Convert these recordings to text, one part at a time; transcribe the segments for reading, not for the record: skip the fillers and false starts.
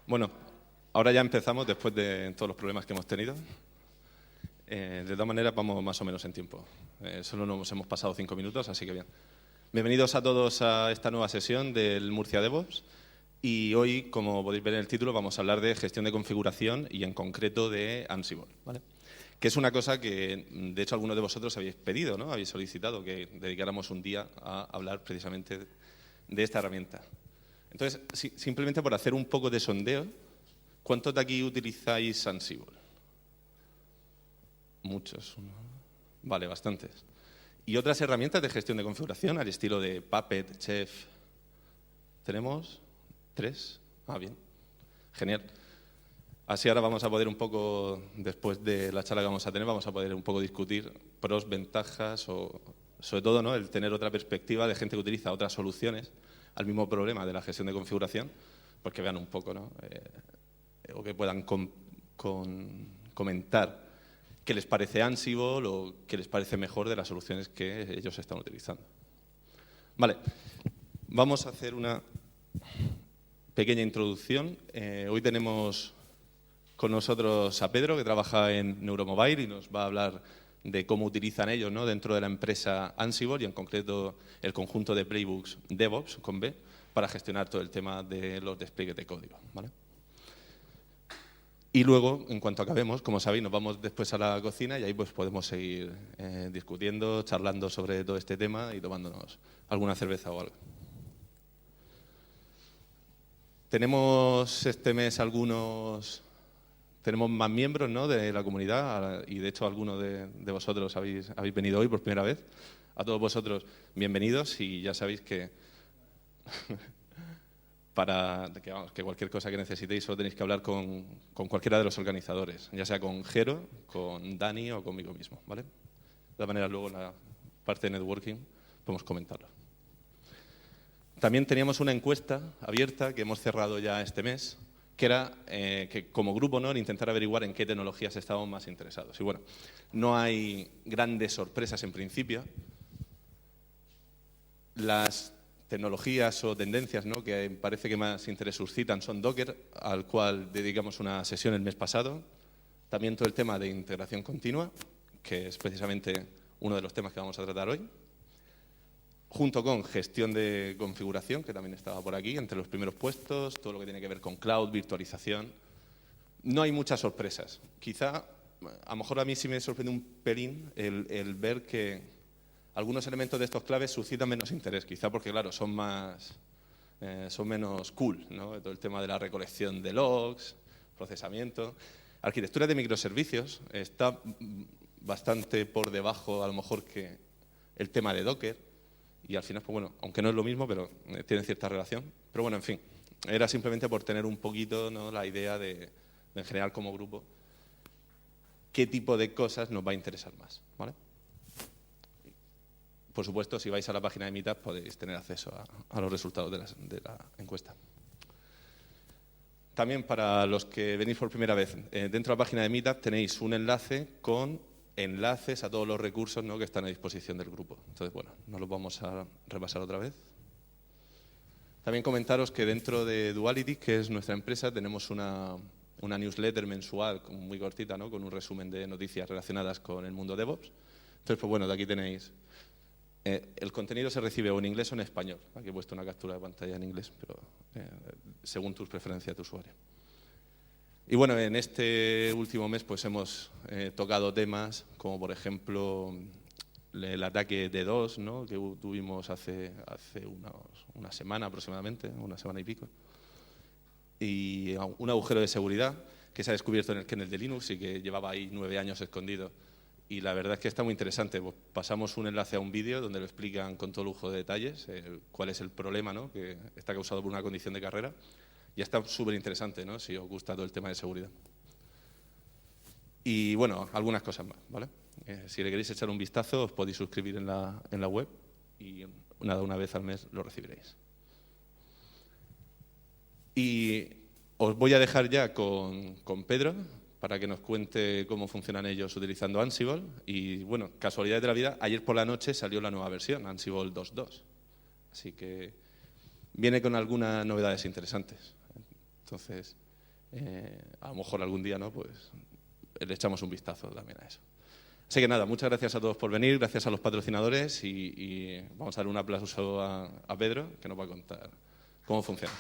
Bueno, ahora ya empezamos después de todos los problemas que hemos tenido. De todas maneras, vamos más o menos en tiempo. Solo nos hemos pasado 5 minutos, así que bien. Bienvenidos a todos a esta nueva sesión del Murcia DevOps. Y hoy, como podéis ver en el título, vamos a hablar de gestión de configuración y en concreto de Ansible, ¿vale? Que es una cosa que, de hecho, algunos de vosotros habéis pedido, ¿no? Habéis solicitado que dedicáramos un día a hablar precisamente de esta herramienta. Entonces, simplemente por hacer un poco de sondeo, ¿cuántos de aquí utilizáis Ansible? Muchos. Vale, bastantes. ¿Y otras herramientas de gestión de configuración al estilo de Puppet, Chef? ¿Tenemos? 3. Ah, bien. Genial. Así ahora vamos a poder un poco, después de la charla que vamos a tener, vamos a poder un poco discutir pros, ventajas o, sobre todo, ¿no?, el tener otra perspectiva de gente que utiliza otras soluciones al mismo problema de la gestión de configuración, pues que vean un poco, ¿no? O que puedan comentar qué les parece Ansible o qué les parece mejor de las soluciones que ellos están utilizando. Vale, vamos a hacer una pequeña introducción. Hoy tenemos con nosotros a Pedro, que trabaja en Neuromobile y nos va a hablar de cómo utilizan ellos, ¿no?, dentro de la empresa Ansible y en concreto el conjunto de playbooks DevOps con B para gestionar todo el tema de los despliegues de código, ¿vale? Y luego, en cuanto acabemos, como sabéis, nos vamos después a la cocina y ahí pues podemos seguir discutiendo, charlando sobre todo este tema y tomándonos alguna cerveza o algo. Tenemos este mes tenemos más miembros, ¿no?, de la comunidad y de hecho algunos de vosotros habéis venido hoy por primera vez. A todos vosotros, bienvenidos y ya sabéis que que cualquier cosa que necesitéis solo tenéis que hablar con cualquiera de los organizadores, ya sea con Jero, con Dani o conmigo mismo, ¿vale? De todas maneras, luego en la parte de networking podemos comentarlo. También teníamos una encuesta abierta que hemos cerrado ya este mes, que era que como grupo, ¿no?, intentar averiguar en qué tecnologías estábamos más interesados. Y bueno, no hay grandes sorpresas en principio. Las tecnologías o tendencias, ¿no?, que parece que más interés suscitan son Docker, al cual dedicamos una sesión el mes pasado. También todo el tema de integración continua, que es precisamente uno de los temas que vamos a tratar hoy. Junto con gestión de configuración, que también estaba por aquí, entre los primeros puestos, todo lo que tiene que ver con cloud, virtualización. No hay muchas sorpresas. Quizá, a lo mejor a mí sí me sorprende un pelín el ver que algunos elementos de estos claves suscitan menos interés, quizá porque, claro, son menos cool, ¿no? Todo el tema de la recolección de logs, procesamiento. Arquitectura de microservicios está bastante por debajo, a lo mejor, que el tema de Docker. Y al final, pues bueno, aunque no es lo mismo, pero tiene cierta relación. Pero bueno, en fin, era simplemente por tener un poquito, ¿no?, la idea de en general como grupo, qué tipo de cosas nos va a interesar más, ¿vale? Por supuesto, si vais a la página de Meetup podéis tener acceso a los resultados de la encuesta. También para los que venís por primera vez, dentro de la página de Meetup tenéis un enlace con enlaces a todos los recursos, ¿no?, que están a disposición del grupo. Entonces, bueno, no los vamos a repasar otra vez. También comentaros que dentro de Duality, que es nuestra empresa, tenemos una newsletter mensual muy cortita, ¿no?, con un resumen de noticias relacionadas con el mundo DevOps. Entonces, pues bueno, de aquí tenéis. El contenido se recibe o en inglés o en español. Aquí he puesto una captura de pantalla en inglés, pero según tus preferencias de usuario. Y bueno, en este último mes pues hemos tocado temas como, por ejemplo, el ataque D2, ¿no?, que tuvimos hace una semana aproximadamente, una semana y pico. Y un agujero de seguridad que se ha descubierto en el kernel de Linux y que llevaba ahí 9 años escondido. Y la verdad es que está muy interesante. Pues pasamos un enlace a un vídeo donde lo explican con todo lujo de detalles cuál es el problema, ¿no?, que está causado por una condición de carrera. Y está súper interesante, ¿no?, si os gusta todo el tema de seguridad. Y bueno, algunas cosas más, ¿vale? Si le queréis echar un vistazo, os podéis suscribir en la web y una vez al mes lo recibiréis. Y os voy a dejar ya con Pedro para que nos cuente cómo funcionan ellos utilizando Ansible. Y bueno, casualidad de la vida, ayer por la noche salió la nueva versión, Ansible 2.2. Así que viene con algunas novedades interesantes. Entonces, A lo mejor algún día, ¿no? Pues le echamos un vistazo también a eso. Así que nada, muchas gracias a todos por venir, gracias a los patrocinadores y vamos a dar un aplauso a Pedro, que nos va a contar cómo funciona.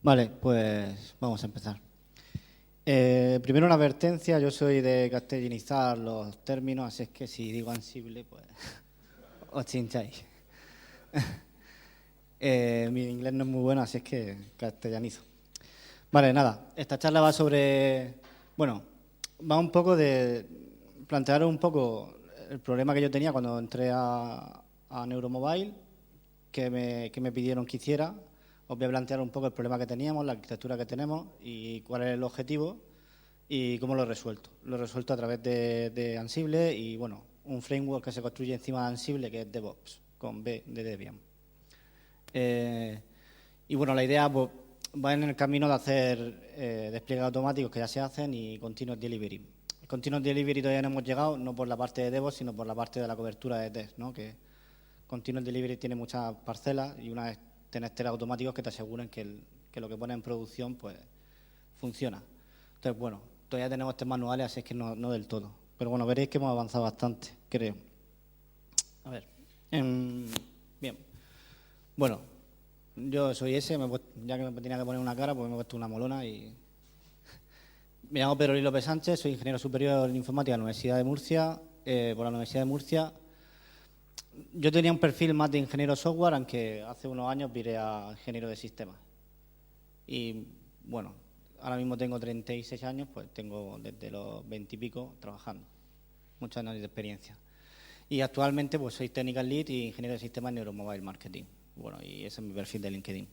Vale, pues vamos a empezar. Primero una advertencia, yo soy de castellanizar los términos, así es que si digo Ansible, pues os chincháis. Mi inglés no es muy bueno, así es que castellanizo. Vale, nada, esta charla va sobre, bueno, va un poco de plantear un poco el problema que yo tenía cuando entré a Neuromobile, que me pidieron que hiciera. Os voy a plantear un poco el problema que teníamos, la arquitectura que tenemos y cuál es el objetivo y cómo lo he resuelto. Lo he resuelto a través de Ansible y, bueno, un framework que se construye encima de Ansible, que es DevOps, con B de Debian. Y, bueno, la idea pues, va en el camino de hacer despliegues automáticos que ya se hacen y continuous delivery. El continuous delivery todavía no hemos llegado, no por la parte de DevOps, sino por la parte de la cobertura de test, ¿no? Que continuous delivery tiene muchas parcelas y una vez tenés test automáticos que te aseguren que lo que pones en producción pues funciona. Entonces, bueno, todavía tenemos test manuales, así es que no del todo. Pero bueno, veréis que hemos avanzado bastante, creo. A ver. Bien. Bueno, yo soy ese, ya que me tenía que poner una cara, pues me he puesto una molona y... Me llamo Pedro Luis López Sánchez, soy ingeniero superior en informática en la Universidad de Murcia, por la Universidad de Murcia. Yo tenía un perfil más de ingeniero software, aunque hace unos años viré a ingeniero de sistemas. Y bueno, ahora mismo tengo 36 años, pues tengo desde los 20 y pico trabajando. Muchos años de experiencia. Y actualmente pues soy Technical Lead y ingeniero de sistemas en Neuromobile Marketing. Bueno, y ese es mi perfil de LinkedIn.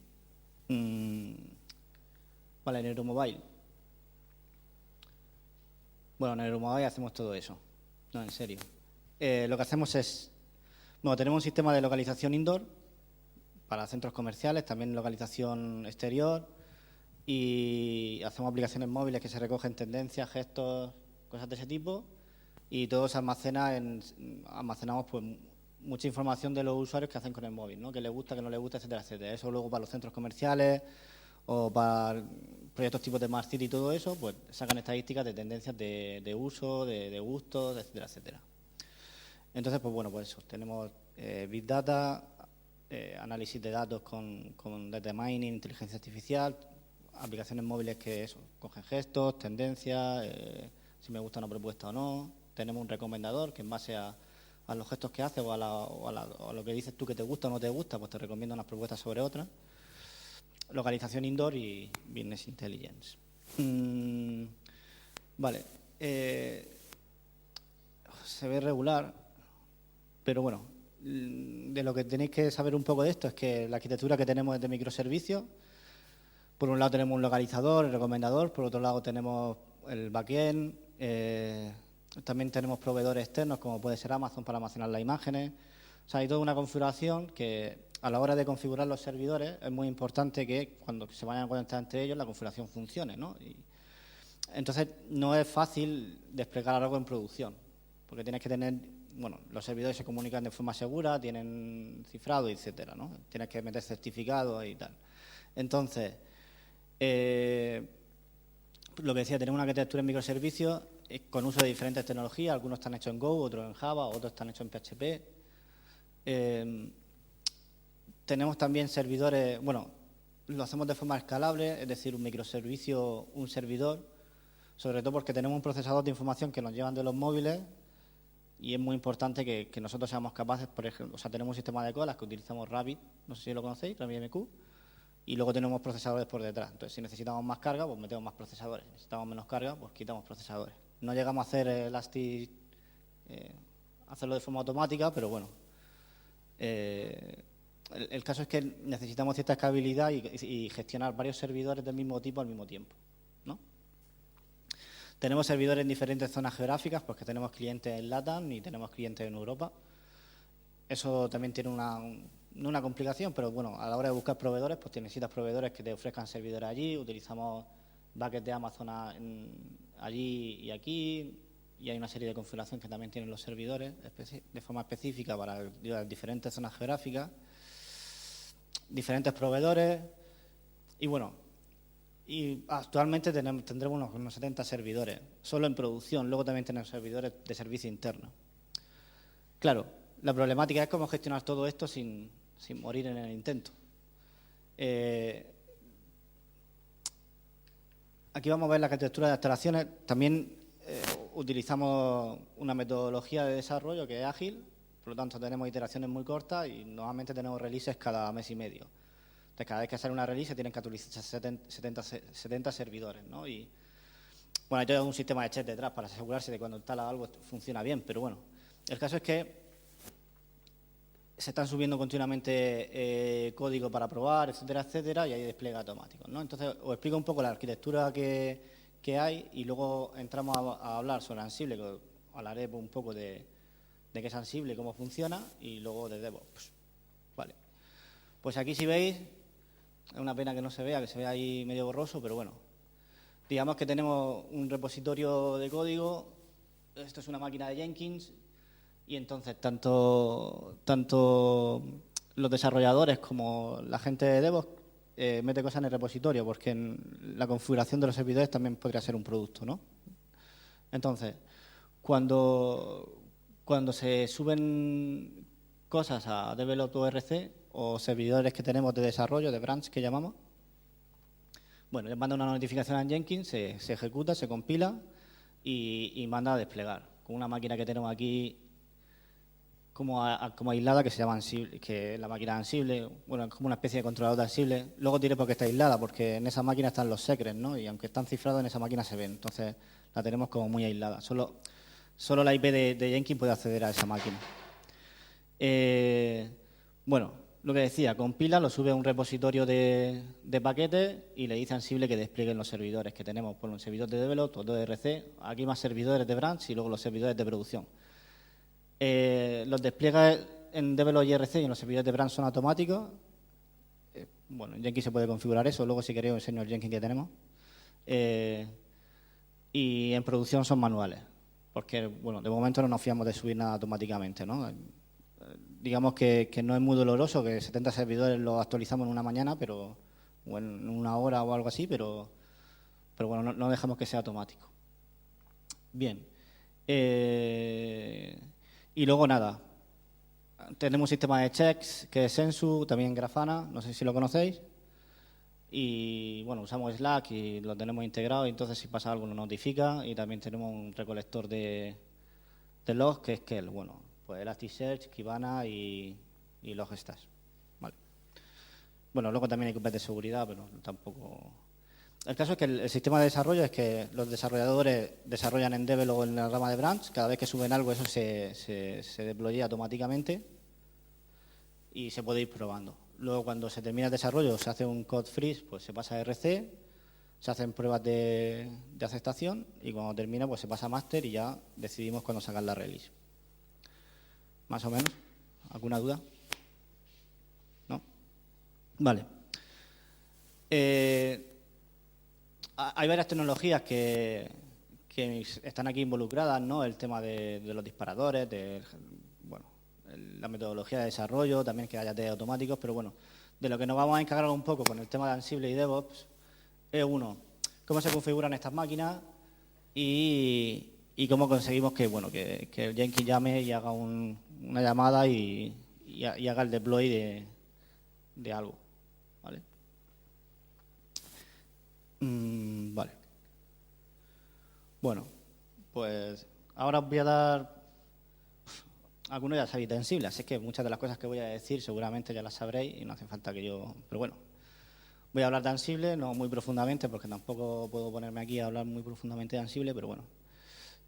Vale, Neuromobile. Bueno, en Neuromobile hacemos todo eso. No, en serio. Lo que hacemos es... Bueno, tenemos un sistema de localización indoor para centros comerciales, también localización exterior y hacemos aplicaciones móviles que se recogen tendencias, gestos, cosas de ese tipo y todo se almacenamos pues mucha información de los usuarios que hacen con el móvil, ¿no? Que les gusta, que no les gusta, etcétera, etcétera. Eso luego para los centros comerciales o para proyectos tipos de Smart City y todo eso, pues sacan estadísticas de tendencias de uso, de gustos, etcétera, etcétera. Entonces, pues bueno, pues eso, tenemos Big Data, análisis de datos con Data Mining, inteligencia artificial, aplicaciones móviles que eso, cogen gestos, tendencias, si me gusta una propuesta o no. Tenemos un recomendador que en base a los gestos que hace o a lo que dices tú que te gusta o no te gusta, pues te recomienda unas propuestas sobre otras. Localización indoor y business intelligence. Vale. Se ve regular, pero bueno, de lo que tenéis que saber un poco de esto es que la arquitectura que tenemos es de microservicios. Por un lado tenemos un localizador, el recomendador, por otro lado tenemos el backend, también tenemos proveedores externos como puede ser Amazon para almacenar las imágenes. O sea, hay toda una configuración que a la hora de configurar los servidores es muy importante que cuando se vayan a conectar entre ellos la configuración funcione, ¿no? Y entonces no es fácil desplegar algo en producción, porque tienes que tener, bueno, los servidores se comunican de forma segura, tienen cifrado, etcétera, ¿no? Tienes que meter certificados y tal. Entonces, lo que decía, tenemos una arquitectura en microservicios con uso de diferentes tecnologías, algunos están hechos en Go, otros en Java, otros están hechos en PHP. Tenemos también servidores, bueno, lo hacemos de forma escalable, es decir, un microservicio, un servidor, sobre todo porque tenemos un procesador de información que nos llevan de los móviles y es muy importante que nosotros seamos capaces, por ejemplo, o sea, tenemos un sistema de colas que utilizamos Rabbit, no sé si lo conocéis, RabbitMQ, y luego tenemos procesadores por detrás. Entonces, si necesitamos más carga, pues metemos más procesadores. Si necesitamos menos carga, pues quitamos procesadores. No llegamos a hacer Elastic, hacerlo de forma automática, pero bueno. El caso es que necesitamos cierta escalabilidad y gestionar varios servidores del mismo tipo al mismo tiempo, ¿no? Tenemos servidores en diferentes zonas geográficas, porque tenemos clientes en LATAM y tenemos clientes en Europa. Eso también tiene no una complicación, pero bueno, a la hora de buscar proveedores, pues necesitas proveedores que te ofrezcan servidores allí. Utilizamos buckets de Amazon allí y aquí, y hay una serie de configuraciones que también tienen los servidores de forma específica para diferentes zonas geográficas, diferentes proveedores, y bueno, y actualmente tendremos unos 70 servidores, solo en producción. Luego también tenemos servidores de servicio interno. Claro, la problemática es cómo gestionar todo esto sin morir en el intento. Aquí vamos a ver la arquitectura de instalaciones. También utilizamos una metodología de desarrollo que es ágil, por lo tanto tenemos iteraciones muy cortas y normalmente tenemos releases cada mes y medio. Entonces, cada vez que sale una release se tienen que actualizar 70 servidores, ¿no? Y bueno, hay todo un sistema de check detrás para asegurarse de que cuando instala algo funciona bien, pero bueno, el caso es que se están subiendo continuamente código para probar, etcétera, etcétera, y hay despliegue automático, ¿no? Entonces, os explico un poco la arquitectura que hay y luego entramos a hablar sobre Ansible, que hablaré un poco de qué es Ansible, cómo funciona, y luego de DevOps. Vale. Pues aquí si veis, es una pena que no se vea, que se vea ahí medio borroso, pero bueno. Digamos que tenemos un repositorio de código, esto es una máquina de Jenkins, y entonces tanto los desarrolladores como la gente de DevOps mete cosas en el repositorio, porque en la configuración de los servidores también podría ser un producto, ¿no? Entonces, cuando se suben cosas a develop.org o servidores que tenemos de desarrollo, de branch que llamamos, bueno, les manda una notificación a Jenkins, se ejecuta, se compila y manda a desplegar con una máquina que tenemos aquí como aislada, que se llama Ansible, que es la máquina Ansible. Bueno, es como una especie de controlador de Ansible. Luego diré por qué está aislada, porque en esa máquina están los secrets, ¿no? Y aunque están cifrados, en esa máquina se ven. Entonces, la tenemos como muy aislada. Solo la IP de Jenkins puede acceder a esa máquina. Bueno, lo que decía, compila, lo sube a un repositorio de paquetes y le dice a Ansible que desplieguen los servidores que tenemos. Por un servidor de develop, otro de RC, aquí más servidores de branch y luego los servidores de producción. Los despliegues en develop y RC y en los servidores de branch son automáticos. Bueno, en Jenkins se puede configurar eso, luego si queréis os enseño el Jenkins que tenemos. Y en producción son manuales, porque bueno, de momento no nos fiamos de subir nada automáticamente, ¿no? Digamos que no es muy doloroso, que 70 servidores los actualizamos en una mañana, o en una hora o algo así, pero bueno, no dejamos que sea automático. Bien. Y luego nada, tenemos un sistema de checks que es Sensu, también Grafana, no sé si lo conocéis. Y bueno, usamos Slack y lo tenemos integrado, y entonces si pasa algo nos notifica, y también tenemos un recolector de logs que es Kel, bueno, pues Elasticsearch, Kibana y Logstash. Vale. Bueno, luego también hay que ver de seguridad, pero tampoco. El caso es que el sistema de desarrollo es que los desarrolladores desarrollan en Devel o en la rama de branch. Cada vez que suben algo, eso se deploya automáticamente y se puede ir probando. Luego, cuando se termina el desarrollo, se hace un code freeze, pues se pasa a RC, se hacen pruebas de aceptación, y cuando termina, pues se pasa a master y ya decidimos cuándo sacar la release. ¿Más o menos? ¿Alguna duda? ¿No? Vale. Hay varias tecnologías que están aquí involucradas, ¿no? El tema de los disparadores, la metodología de desarrollo, también que haya test automáticos, pero bueno, de lo que nos vamos a encargar un poco con el tema de Ansible y DevOps es cómo se configuran estas máquinas y cómo conseguimos que el Jenkins llame y haga una llamada y haga el deploy de algo, ¿vale? Vale. Bueno, pues ahora os voy a dar. Algunos ya sabéis de Ansible, así que muchas de las cosas que voy a decir seguramente ya las sabréis y no hace falta que yo. Pero bueno, voy a hablar de Ansible, no muy profundamente, porque tampoco puedo ponerme aquí a hablar muy profundamente de Ansible, pero bueno.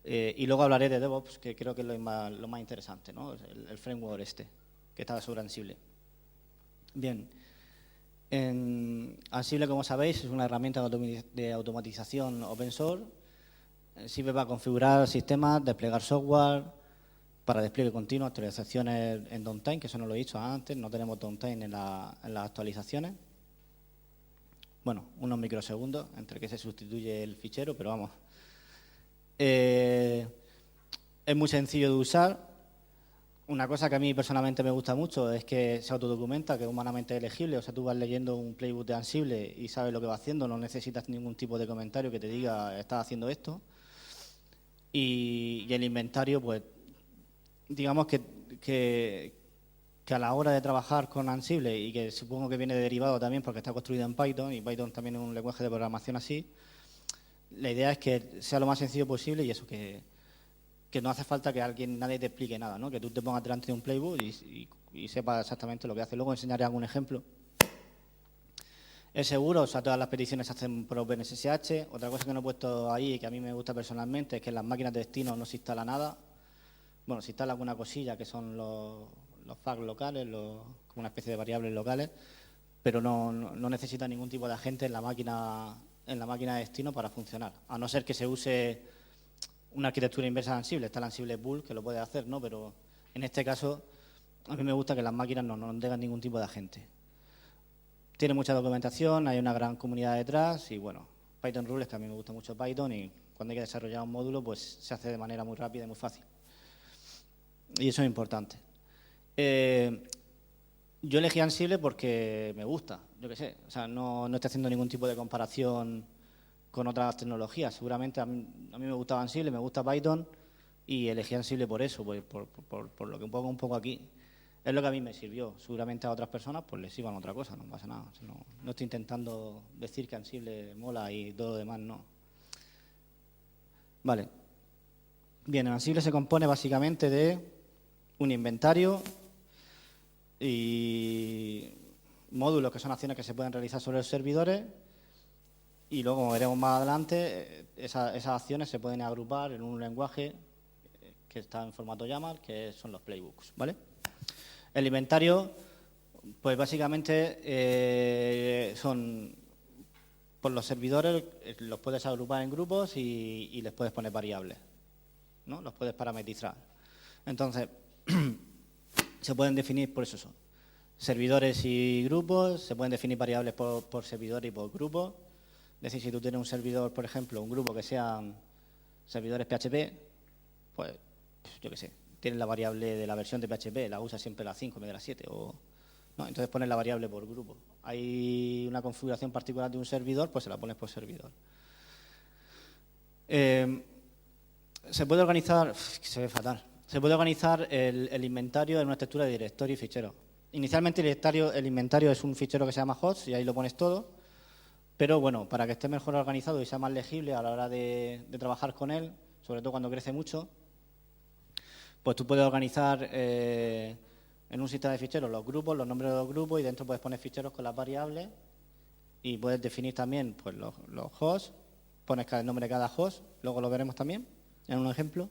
Y luego hablaré de DevOps, que creo que es lo más interesante, ¿no? El framework que está sobre Ansible. Bien. Ansible, como sabéis, es una herramienta de automatización open source. Sirve para configurar sistemas, desplegar software, para despliegue continuo, actualizaciones en downtime, que eso no lo he dicho antes, no tenemos downtime en las actualizaciones. Bueno, unos microsegundos entre que se sustituye el fichero, pero vamos. Es muy sencillo de usar. Una cosa que a mí personalmente me gusta mucho es que se autodocumenta, que es humanamente elegible. O sea, tú vas leyendo un playbook de Ansible y sabes lo que va haciendo, no necesitas ningún tipo de comentario que te diga estás haciendo esto. Y el inventario, pues, digamos que a la hora de trabajar con Ansible, y que supongo que viene derivado también porque está construido en Python, y Python también es un lenguaje de programación así, la idea es que sea lo más sencillo posible, y eso, que no hace falta que nadie te explique nada, ¿no? Que tú te pongas delante de un playbook y sepas exactamente lo que hace. Luego enseñaré algún ejemplo. Es seguro, o sea, todas las peticiones se hacen por OpenSSH. Otra cosa que no he puesto ahí y que a mí me gusta personalmente es que en las máquinas de destino no se instala nada. Bueno, se instala alguna cosilla que son los fags locales, como una especie de variables locales, pero no necesita ningún tipo de agente en la máquina de destino para funcionar, a no ser que se use una arquitectura inversa de Ansible. Está el Ansible Bull, que lo puede hacer, ¿no? Pero en este caso, a mí me gusta que las máquinas no tengan ningún tipo de agente. Tiene mucha documentación, hay una gran comunidad detrás y, bueno, Python Rules, que a mí me gusta mucho Python, y cuando hay que desarrollar un módulo, pues se hace de manera muy rápida y muy fácil. Y eso es importante. Yo elegí Ansible porque me gusta, yo qué sé. O sea, no estoy haciendo ningún tipo de comparación con otras tecnologías. Seguramente a mí me gustaba Ansible, me gusta Python, y elegí Ansible por eso, por lo que pongo un poco aquí. Es lo que a mí me sirvió. Seguramente a otras personas pues les sirvan otra cosa, no pasa nada. O sea, no estoy intentando decir que Ansible mola y todo lo demás no. Vale. Bien, Ansible se compone básicamente de un inventario y módulos, que son acciones que se pueden realizar sobre los servidores, y luego, como veremos más adelante, esas acciones se pueden agrupar en un lenguaje que está en formato YAML, que son los playbooks, ¿vale? El inventario, pues básicamente son por los servidores, los puedes agrupar en grupos y les puedes poner variables, ¿no? Los puedes parametrizar. Entonces, se pueden definir, por eso son servidores y grupos, se pueden definir variables por servidor y por grupo. Es decir, si tú tienes un servidor, por ejemplo, un grupo que sean servidores PHP, pues, yo qué sé, tienes la variable de la versión de PHP, la usa siempre la 5 en vez de la 7, ¿no? Entonces pones la variable por grupo. Hay una configuración particular de un servidor, pues se la pones por servidor. Se puede organizar, se ve fatal, se puede organizar el inventario en una estructura de directorio y fichero. Inicialmente el inventario es un fichero que se llama host y ahí lo pones todo. Pero bueno, para que esté mejor organizado y sea más legible a la hora de trabajar con él, sobre todo cuando crece mucho, pues tú puedes organizar en un sistema de ficheros los grupos, los nombres de los grupos, y dentro puedes poner ficheros con las variables y puedes definir también pues los hosts, pones el nombre de cada host, luego lo veremos también en un ejemplo,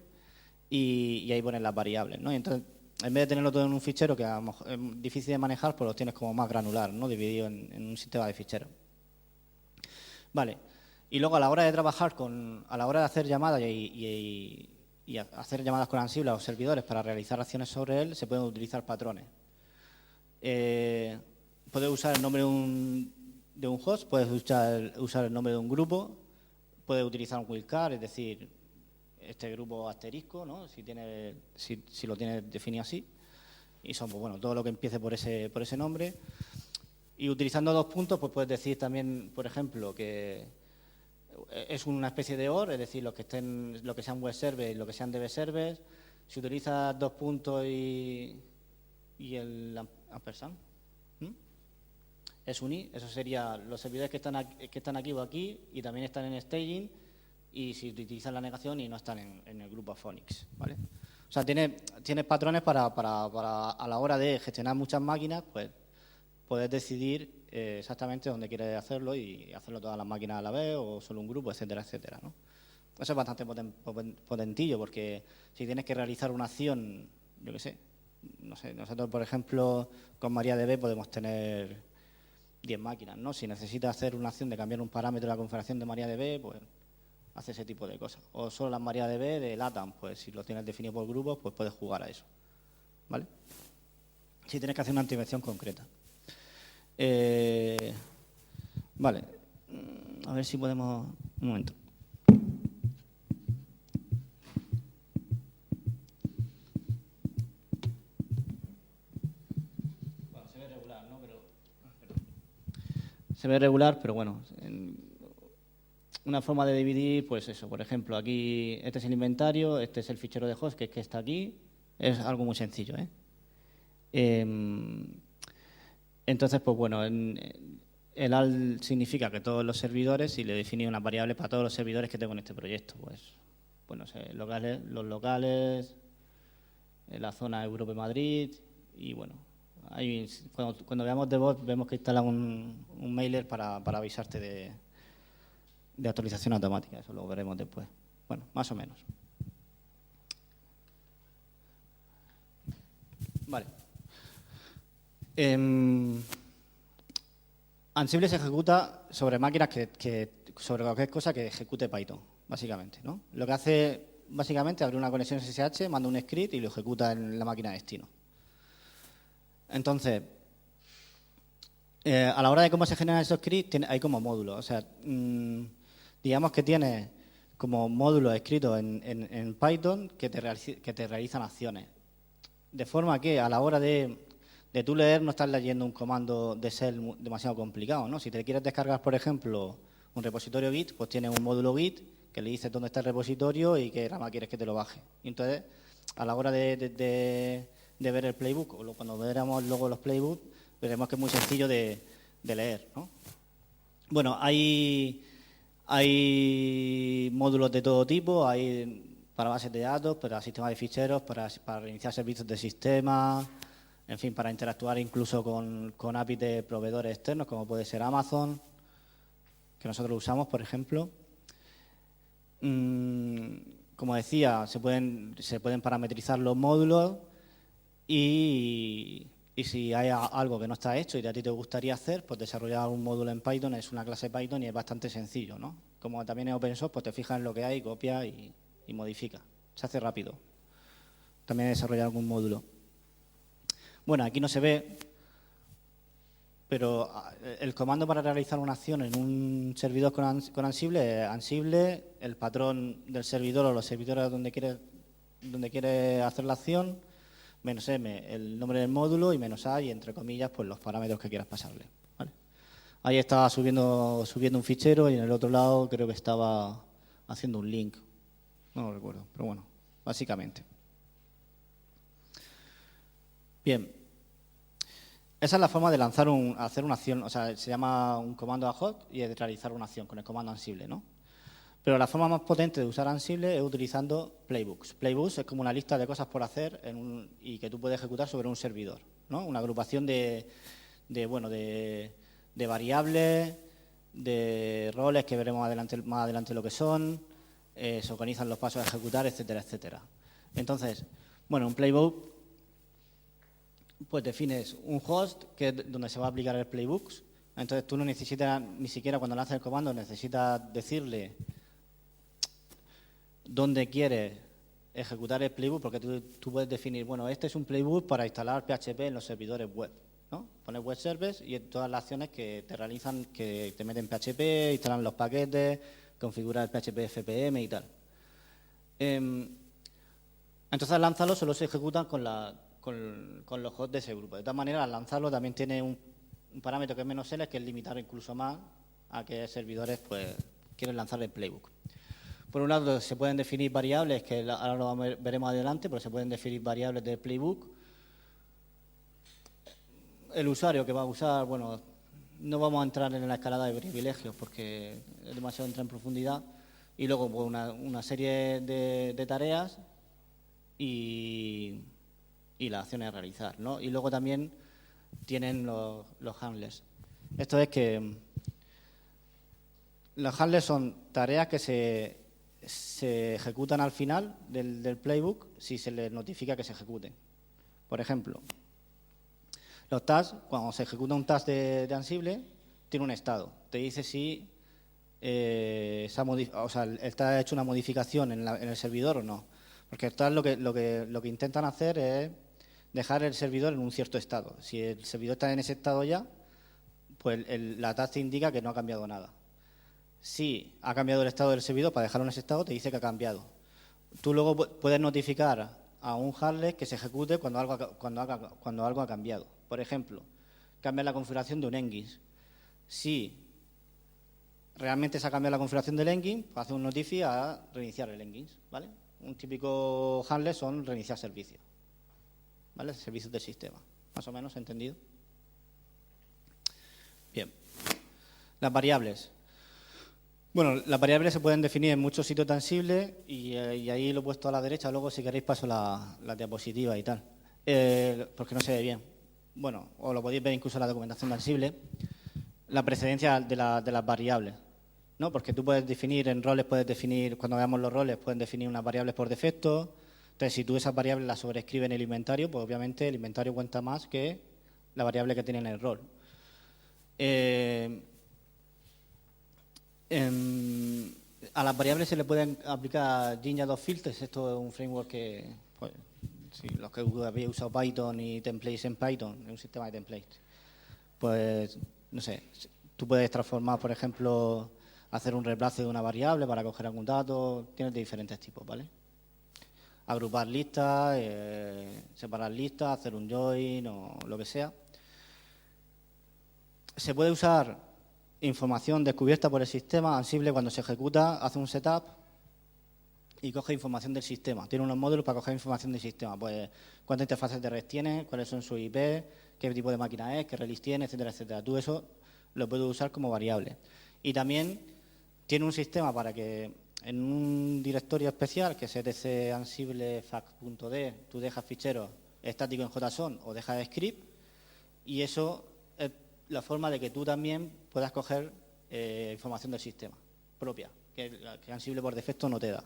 y ahí pones las variables, ¿no? Y entonces, en vez de tenerlo todo en un fichero que a lo mejor es difícil de manejar, pues lo tienes como más granular, ¿no? Dividido en un sistema de ficheros. Vale. Y luego a la hora de trabajar a la hora de hacer llamadas y hacer llamadas con Ansible a los servidores para realizar acciones sobre él, se pueden utilizar patrones. Puedes usar el nombre de un host, puedes usar el nombre de un grupo, puedes utilizar un wildcard, es decir, este grupo asterisco, ¿no? Si lo tienes definido así. Y son, pues bueno, todo lo que empiece por ese nombre. Y utilizando 2 puntos, pues puedes decir también, por ejemplo, que es una especie de OR, es decir, lo que sean web servers y lo que sean DB servers. Si utilizas 2 puntos y el ampersand, es un i, eso sería los servidores que están aquí o aquí y también están en staging, y si utilizan la negación y no están en el grupo Phonics, ¿vale? O sea, tienes patrones para a la hora de gestionar muchas máquinas, pues puedes decidir exactamente dónde quieres hacerlo y hacerlo todas las máquinas a la vez o solo un grupo, etcétera, etcétera, ¿no? Eso es bastante potentillo, porque si tienes que realizar una acción, yo qué sé, no sé, nosotros, por ejemplo, con MariaDB podemos tener 10 máquinas, ¿no? Si necesitas hacer una acción de cambiar un parámetro de la configuración de MariaDB, pues hace ese tipo de cosas. O solo las MariaDB de LATAM, pues si lo tienes definido por grupos, pues puedes jugar a eso, ¿vale? Si tienes que hacer una intervención concreta. Vale, a ver si podemos... Un momento. Bueno, se ve regular, ¿no? Se ve regular, pero bueno, una forma de dividir, pues eso, por ejemplo, aquí este es el inventario, este es el fichero de host, que es que está aquí, es algo muy sencillo, ¿eh? Entonces, pues bueno, el AL significa que todos los servidores, y le define una variable para todos los servidores que tengo en este proyecto, pues bueno, los locales, en la zona Europa y Madrid, y bueno, ahí, cuando veamos DevOps vemos que instala un mailer para avisarte de actualización automática, eso lo veremos después. Bueno, más o menos. Vale. Ansible se ejecuta sobre máquinas sobre cualquier cosa que ejecute Python, básicamente, ¿no? Lo que hace, básicamente, abre una conexión SSH, manda un script y lo ejecuta en la máquina de destino. Entonces, a la hora de cómo se generan esos scripts, hay como módulos. O sea, digamos que tienes como módulos escritos en Python que te realizan acciones. De forma que a la hora de tú leer no estás leyendo un comando de shell demasiado complicado, ¿no? Si te quieres descargar, por ejemplo, un repositorio Git, pues tienes un módulo Git que le dices dónde está el repositorio y qué rama quieres que te lo baje. Y entonces, a la hora de ver el playbook, o cuando veamos luego los playbooks, veremos que es muy sencillo de leer, ¿no? Bueno, hay módulos de todo tipo, hay para bases de datos, para sistemas de ficheros, para reiniciar servicios de sistema, en fin, para interactuar incluso con APIs de proveedores externos, como puede ser Amazon, que nosotros usamos, por ejemplo. Como decía, se pueden parametrizar los módulos y si hay algo que no está hecho y a ti te gustaría hacer, pues desarrollar un módulo en Python es una clase Python y es bastante sencillo, ¿no? Como también es open source, pues te fijas en lo que hay, copia y modifica. Se hace rápido. También desarrollar algún módulo. Bueno, aquí no se ve, pero el comando para realizar una acción en un servidor con Ansible es Ansible, el patrón del servidor o los servidores donde quiere hacer la acción, -m, el nombre del módulo, y -a, y entre comillas, pues los parámetros que quieras pasarle, ¿vale? Ahí estaba subiendo un fichero y en el otro lado creo que estaba haciendo un link. No lo recuerdo, pero bueno, básicamente. Bien. Esa es la forma de hacer una acción, o sea, se llama un comando ad hoc y es de realizar una acción con el comando Ansible, ¿no? Pero la forma más potente de usar Ansible es utilizando playbooks. Playbooks es como una lista de cosas por hacer y que tú puedes ejecutar sobre un servidor, ¿no? Una agrupación de variables, de roles que veremos más adelante lo que son, se organizan los pasos a ejecutar, etcétera, etcétera. Entonces, bueno, un playbook, pues defines un host que es donde se va a aplicar el playbooks. Entonces tú no necesitas, ni siquiera cuando lanzas el comando, necesitas decirle dónde quieres ejecutar el playbook, porque tú puedes definir, bueno, este es un playbook para instalar PHP en los servidores web, ¿no? Pones web service y todas las acciones que te realizan, que te meten PHP, instalan los paquetes, configurar el PHP FPM y tal. Entonces, lanzarlo solo se ejecutan con los hosts de ese grupo. De todas maneras, al lanzarlo también tiene un parámetro que es menos L, que es limitar incluso más a qué servidores pues quieren lanzar el playbook. Por un lado, se pueden definir variables, que ahora lo veremos adelante, pero se pueden definir variables del playbook. El usuario que va a usar, bueno, no vamos a entrar en la escalada de privilegios porque es demasiado entrar en profundidad. Y luego pues, una serie de tareas y las acciones a realizar, ¿no? Y luego también tienen los handlers. Esto es que los handlers son tareas que se ejecutan al final del playbook si se les notifica que se ejecuten. Por ejemplo, los tasks, cuando se ejecuta un task de Ansible, tiene un estado. Te dice si está hecho una modificación en el servidor o no. Porque el task lo que intentan hacer es dejar el servidor en un cierto estado. Si el servidor está en ese estado ya, pues la task te indica que no ha cambiado nada. Si ha cambiado el estado del servidor para dejarlo en ese estado, te dice que ha cambiado. Tú luego puedes notificar a un handler que se ejecute cuando algo ha cambiado. Por ejemplo, cambia la configuración de un engine. Si realmente se ha cambiado la configuración del engine, pues hace un notify a reiniciar el engine, ¿vale? Un típico handler son reiniciar servicios, ¿vale? Servicios del sistema. Más o menos, ¿entendido? Bien. Las variables. Bueno, las variables se pueden definir en muchos sitios de Ansible y ahí lo he puesto a la derecha. Luego, si queréis, paso la diapositiva y tal, porque no se ve bien. Bueno, o lo podéis ver incluso en la documentación de Ansible, la precedencia de las variables, ¿no? Porque tú puedes definir en roles, cuando veamos los roles, pueden definir unas variables por defecto. Entonces, si tú esas variables las sobrescribes en el inventario, pues obviamente el inventario cuenta más que la variable que tiene en el rol. A las variables se le pueden aplicar Jinja.filters. Esto es un framework que, pues, si los que habéis usado Python y templates en Python, es un sistema de templates. Pues, no sé, tú puedes transformar, por ejemplo, hacer un reemplazo de una variable para coger algún dato. Tienes de diferentes tipos, ¿vale? Agrupar listas, separar listas, hacer un join o lo que sea. Se puede usar información descubierta por el sistema. Ansible, cuando se ejecuta, hace un setup y coge información del sistema. Tiene unos módulos para coger información del sistema. Pues cuántas interfaces de red tiene, cuáles son sus IP, qué tipo de máquina es, qué release tiene, etcétera, etcétera. Tú eso lo puedes usar como variable. Y también tiene un sistema para que en un directorio especial, que es etc ansible fact.d, tú dejas ficheros estáticos en JSON o dejas script, y eso es la forma de que tú también puedas coger información del sistema propia, que Ansible por defecto no te da.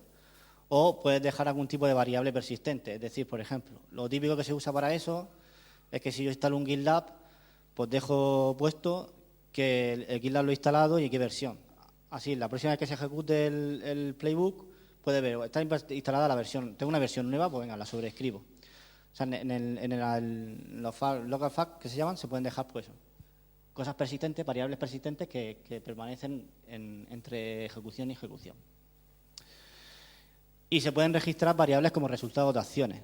O puedes dejar algún tipo de variable persistente. Es decir, por ejemplo, lo típico que se usa para eso es que si yo instalo un GitLab, pues dejo puesto que el GitLab lo he instalado y qué versión. Así, la próxima vez que se ejecute el playbook, puede ver, está instalada la versión. Tengo una versión nueva, pues venga, la sobrescribo. O sea, en los local facts que se llaman, se pueden dejar pues cosas persistentes, variables persistentes que permanecen entre ejecución y ejecución. Y se pueden registrar variables como resultados de acciones.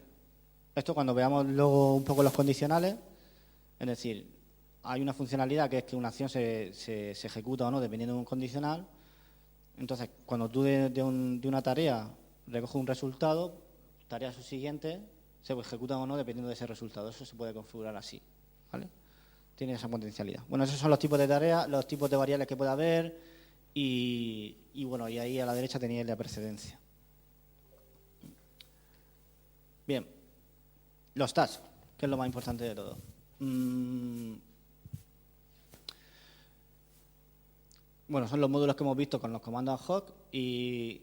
Esto cuando veamos luego un poco los condicionales, es decir, hay una funcionalidad que es que una acción se ejecuta o no dependiendo de un condicional. Entonces, cuando tú de una tarea recoges un resultado, tareas subsiguientes se ejecutan o no dependiendo de ese resultado. Eso se puede configurar así, ¿vale? tiene esa potencialidad. Bueno, esos son los tipos de tareas, los tipos de variables que puede haber y bueno, y ahí a la derecha tenéis la precedencia. Bien, los tags, que es lo más importante de todo. Bueno, son los módulos que hemos visto con los comandos ad hoc y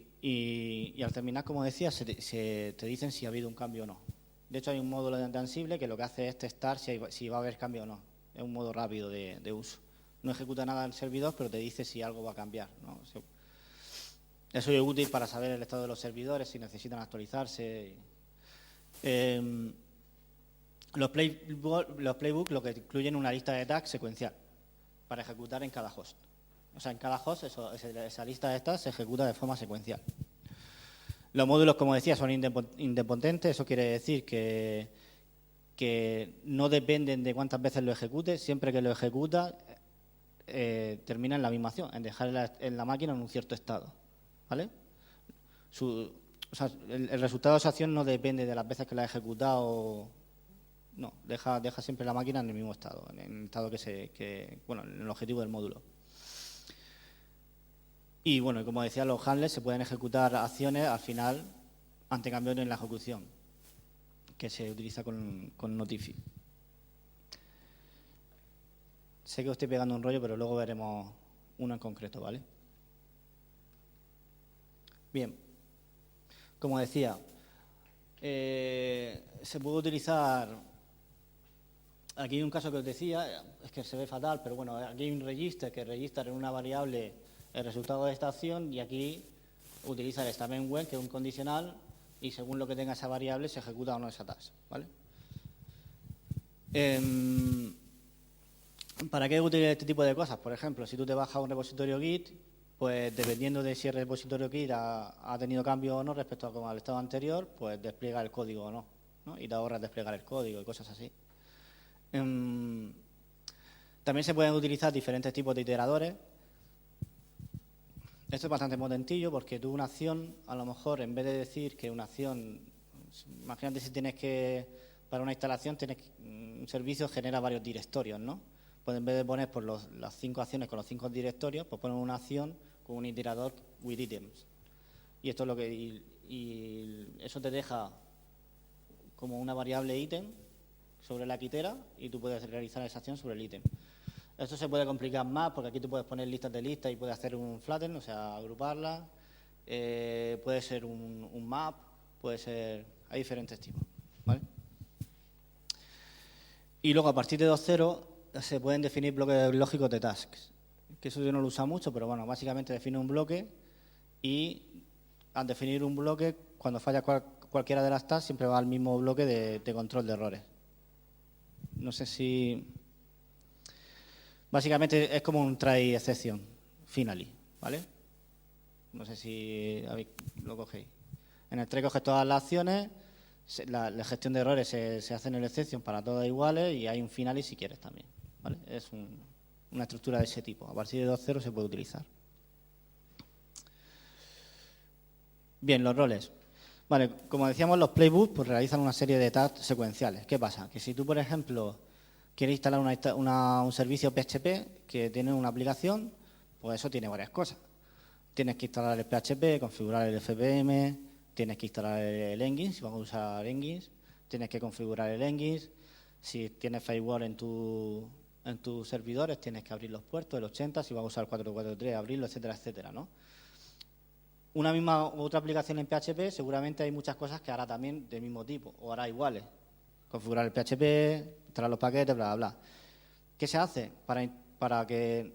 al terminar, como decía, te dicen si ha habido un cambio o no. De hecho, hay un módulo de Ansible que lo que hace es testar si va a haber cambio o no. Es un modo rápido de uso. No ejecuta nada el servidor, pero te dice si algo va a cambiar, ¿no? Eso es útil para saber el estado de los servidores, si necesitan actualizarse. Los playbooks lo que incluyen una lista de tags secuencial para ejecutar en cada host. O sea, en cada host esa lista de tags se ejecuta de forma secuencial. Los módulos, como decía, son indepotentes. Eso quiere decir que no dependen de cuántas veces lo ejecute. Siempre que lo ejecuta, termina en la misma acción, en dejar en la máquina en un cierto estado. ¿Vale? El resultado de esa acción no depende de las veces que la ha ejecutado. No, deja siempre la máquina en el mismo estado, en el estado en el objetivo del módulo. Y bueno, como decía, los handlers se pueden ejecutar acciones al final ante cambios en la ejecución, que se utiliza con Notify. Sé que os estoy pegando un rollo, pero luego veremos uno en concreto, ¿vale? Bien, como decía, se puede utilizar. Aquí hay un caso que os decía, es que se ve fatal, pero bueno, aquí hay un register que registra en una variable el resultado de esta acción y aquí utiliza el statement when, que es un condicional, y según lo que tenga esa variable se ejecuta o no esa task, ¿vale? ¿Para qué utilizar este tipo de cosas? Por ejemplo, si tú te bajas un repositorio Git, pues dependiendo de si el repositorio Git ha tenido cambio o no respecto al estado anterior, pues despliega el código o no, ¿no? Y te ahorras desplegar el código y cosas así. También se pueden utilizar diferentes tipos de iteradores. Esto es bastante potentillo porque tú una acción, a lo mejor, en vez de decir que una acción, imagínate si para una instalación, un servicio genera varios directorios, ¿no? Pues en vez de poner por las 5 acciones con los 5 directorios, pues poner una acción con un iterador with items. Y esto es lo que y eso te deja como una variable ítem sobre la quitera y tú puedes realizar esa acción sobre el ítem. Esto se puede complicar más porque aquí tú puedes poner listas de listas y puedes hacer un flatten, o sea, agruparlas. Puede ser un map, hay diferentes tipos, ¿vale? Y luego a partir de 2.0 se pueden definir bloques lógicos de tasks, que eso yo no lo uso mucho, pero bueno, básicamente define un bloque y al definir un bloque, cuando falla cualquiera de las tasks, siempre va al mismo bloque de control de errores. No sé si... Básicamente es como un try exception, finally, ¿vale? No sé si lo cogéis. En el try coges todas las acciones, la gestión de errores se hace en el exception para todas iguales y hay un finally si quieres también, ¿vale? Es una estructura de ese tipo. A partir de 2.0 se puede utilizar. Bien, los roles. Vale, como decíamos, los playbooks pues realizan una serie de tasks secuenciales. ¿Qué pasa? Que si tú, por ejemplo, quieres instalar un servicio PHP que tiene una aplicación, pues eso tiene varias cosas. Tienes que instalar el PHP, configurar el FPM, tienes que instalar el Engines, si vas a usar Engines, tienes que configurar el Engines. Si tienes firewall en tus servidores, tienes que abrir los puertos, el 80, si vas a usar 443, abrirlo, etcétera, etcétera, ¿no? Una misma otra aplicación en PHP, seguramente hay muchas cosas que hará también del mismo tipo, o hará iguales. Configurar el PHP, instalar los paquetes, bla, bla, bla. ¿Qué se hace? Para que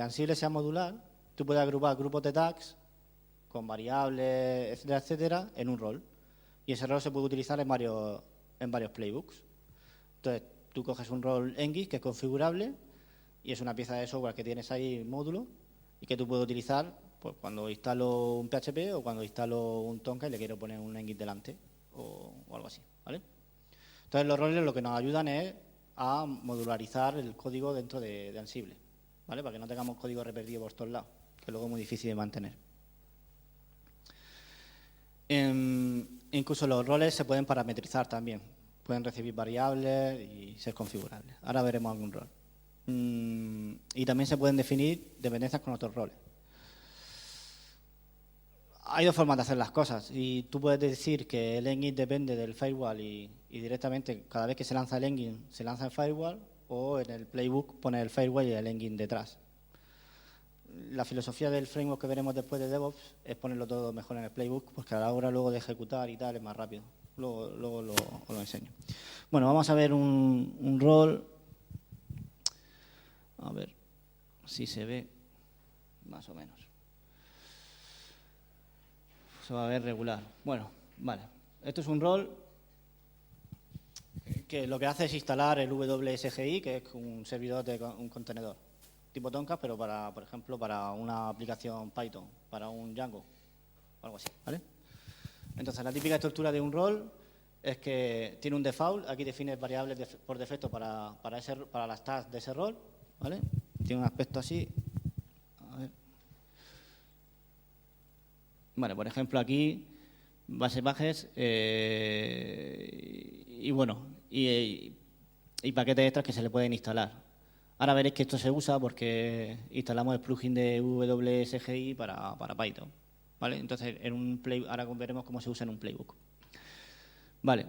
Ansible sea modular, tú puedes agrupar grupos de tags con variables, etcétera, etcétera, en un rol. Y ese rol se puede utilizar en varios playbooks. Entonces, tú coges un rol Engines que es configurable y es una pieza de software que tienes ahí, módulo, y que tú puedes utilizar pues, cuando instalo un PHP o cuando instalo un Tonka y le quiero poner un Engines delante o algo así, ¿vale? Entonces, los roles lo que nos ayudan es a modularizar el código dentro de Ansible, ¿vale? Para que no tengamos código repetido por todos lados, que luego es muy difícil de mantener. Incluso los roles se pueden parametrizar también. pueden recibir variables y ser configurables. Ahora veremos algún rol. Y también se pueden definir dependencias con otros roles. Hay dos formas de hacer las cosas. Y tú puedes decir que el engine depende del firewall y directamente cada vez que se lanza el engine se lanza el firewall, o en el playbook pone el firewall y el engine detrás. La filosofía del framework que veremos después de DevOps es ponerlo todo mejor en el playbook, porque a la hora luego de ejecutar y tal es más rápido. Luego os lo enseño. Bueno, vamos a ver un rol. A ver si se ve más o menos. Se va a ver regular. Bueno, vale. Esto es un rol que lo que hace es instalar el WSGI, que es un servidor de un contenedor tipo Tomcat, pero para, por ejemplo, para una aplicación Python, para un Django o algo así, ¿vale? Entonces, la típica estructura de un rol es que tiene un default. Aquí defines variables por defecto para las tasks de ese rol, ¿vale? Tiene un aspecto así. A ver. Vale, por ejemplo, aquí bases y bueno, y paquetes extras que se le pueden instalar. Ahora veréis que esto se usa porque instalamos el plugin de WSGI para Python, ¿vale? Entonces, ahora veremos cómo se usa en un playbook. Vale,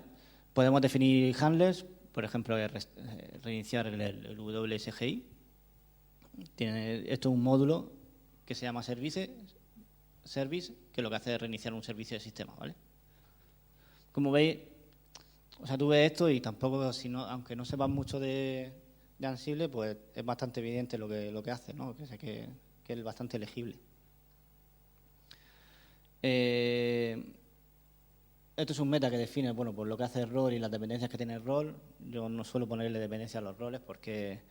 podemos definir handlers, por ejemplo, reiniciar el WSGI. Esto es un módulo que se llama service, que lo que hace es reiniciar un servicio de sistema, ¿vale? Como veis, o sea, tú ves esto y tampoco, aunque no sepas mucho de Ansible, pues es bastante evidente lo que hace, ¿no? Que es bastante legible. Esto es un meta que define, bueno, pues lo que hace el rol y las dependencias que tiene el rol. Yo no suelo ponerle dependencia a los roles porque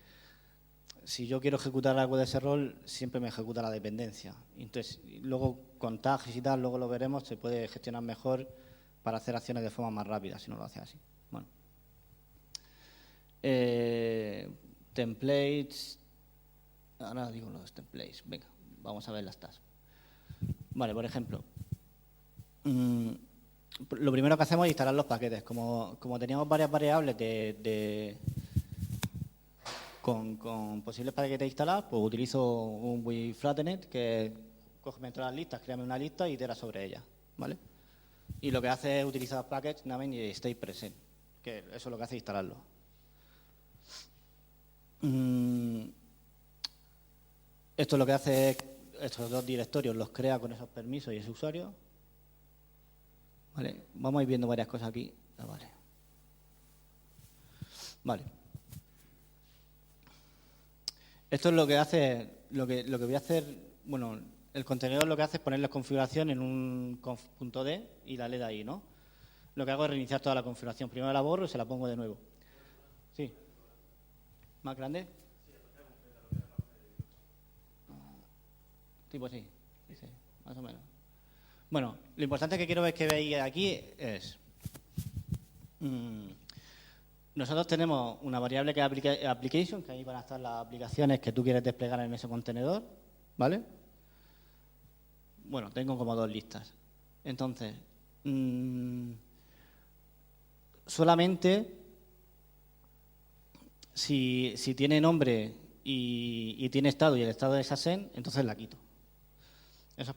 si yo quiero ejecutar algo de ese rol, siempre me ejecuta la dependencia. Entonces, luego con tags y tal, luego lo veremos, se puede gestionar mejor para hacer acciones de forma más rápida, si no lo hace así. Bueno. Templates. Ahora digo los templates. Venga, vamos a ver las tags. Vale, por ejemplo. Lo primero que hacemos es instalar los paquetes. Como teníamos varias variables con posibles paquetes instalados, pues utilizo un WinFlattenet que cógeme todas las listas, créame una lista y itera sobre ella, ¿vale? Y lo que hace es utilizar package name y state present, que eso es lo que hace instalarlo. Esto lo que hace es, estos dos directorios los crea con esos permisos y ese usuario. Vale, vamos a ir viendo varias cosas aquí. Vale. Esto es lo que hace, lo que voy a hacer, bueno, el contenedor lo que hace es poner la configuración en un conf.d y la LED ahí, ¿no? Lo que hago es reiniciar toda la configuración. Primero la borro y se la pongo de nuevo. ¿Sí? ¿Más grande? Tipo así, sí, más o menos. Bueno, lo importante que quiero ver que veáis aquí es... nosotros tenemos una variable que es application, que ahí van a estar las aplicaciones que tú quieres desplegar en ese contenedor, ¿vale? Bueno, tengo como dos listas. Entonces, solamente si tiene nombre y tiene estado y el estado es ascend, entonces la quito. Eso es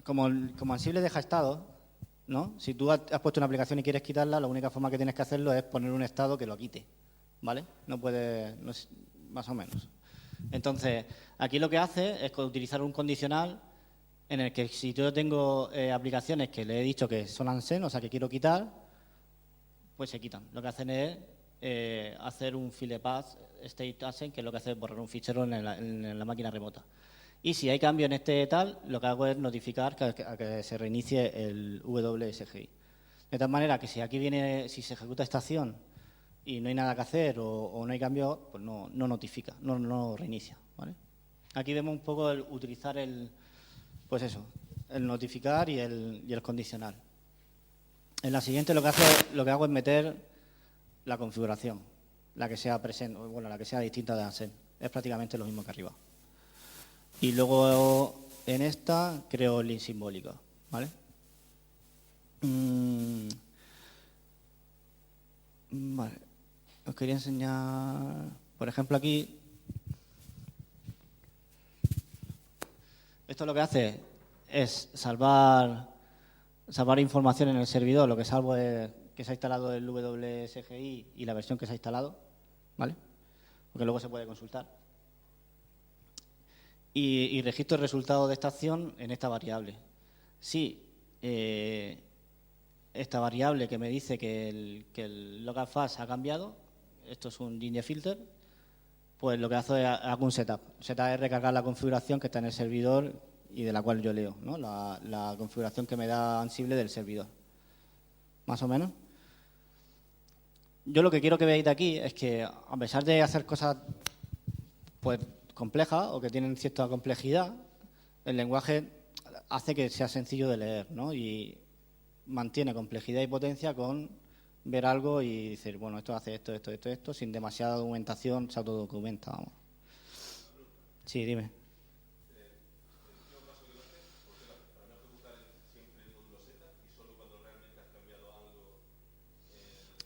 como Ansible deja estado, ¿no? Si tú has puesto una aplicación y quieres quitarla, la única forma que tienes que hacerlo es poner un estado que lo quite, ¿vale? No puede, más o menos. Entonces, aquí lo que hace es utilizar un condicional en el que si yo tengo aplicaciones que le he dicho que son unsen, o sea, que quiero quitar, pues se quitan. Lo que hacen es hacer un file path state ascend, que es lo que hace es borrar un fichero en la máquina remota. Y si hay cambio en este tal, lo que hago es notificar a que se reinicie el WSGI. De tal manera que si aquí si se ejecuta esta acción y no hay nada que hacer o no hay cambio, pues no notifica, no reinicia, ¿vale? Aquí vemos un poco utilizar el notificar y el condicional. En la siguiente lo que hago es meter la configuración, la que sea presente, bueno, la que sea distinta de Ansen. Es prácticamente lo mismo que arriba. Y luego en esta creo el link simbólico, ¿vale? Vale. Os quería enseñar, por ejemplo, aquí. Esto lo que hace es salvar información en el servidor. Lo que salvo es que se ha instalado el WSGI y la versión que se ha instalado, ¿vale? Porque luego se puede consultar. Y registro el resultado de esta acción en esta variable. Si esta variable que me dice que el local fast ha cambiado, esto es un Ginger filter, pues lo que hago es hago un setup. Setup es recargar la configuración que está en el servidor y de la cual yo leo, ¿no? La configuración que me da Ansible del servidor. Más o menos. Yo lo que quiero que veáis de aquí es que, a pesar de hacer cosas pues complejas o que tienen cierta complejidad, el lenguaje hace que sea sencillo de leer, ¿no? Y mantiene complejidad y potencia con ver algo y decir, bueno, esto hace esto, sin demasiada documentación, se autodocumenta, vamos. Sí, dime.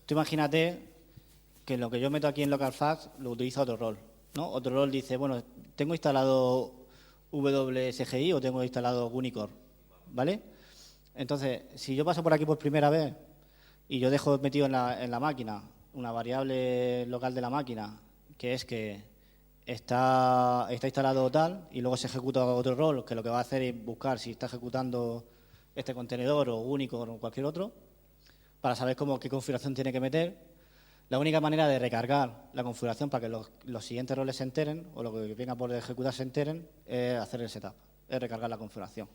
Tú imagínate que lo que yo meto aquí en localfast lo utiliza otro rol, ¿no? Otro rol dice, bueno, tengo instalado WSGI o tengo instalado Unicore, ¿vale? Entonces, si yo paso por aquí por primera vez y yo dejo metido en la máquina una variable local de la máquina, que es que está instalado tal, y luego se ejecuta otro rol, que lo que va a hacer es buscar si está ejecutando este contenedor o Unicore o cualquier otro, para saber qué configuración tiene que meter. La única manera de recargar la configuración para que los siguientes roles se enteren, o lo que venga por ejecutar se enteren, es hacer el setup, es recargar la configuración,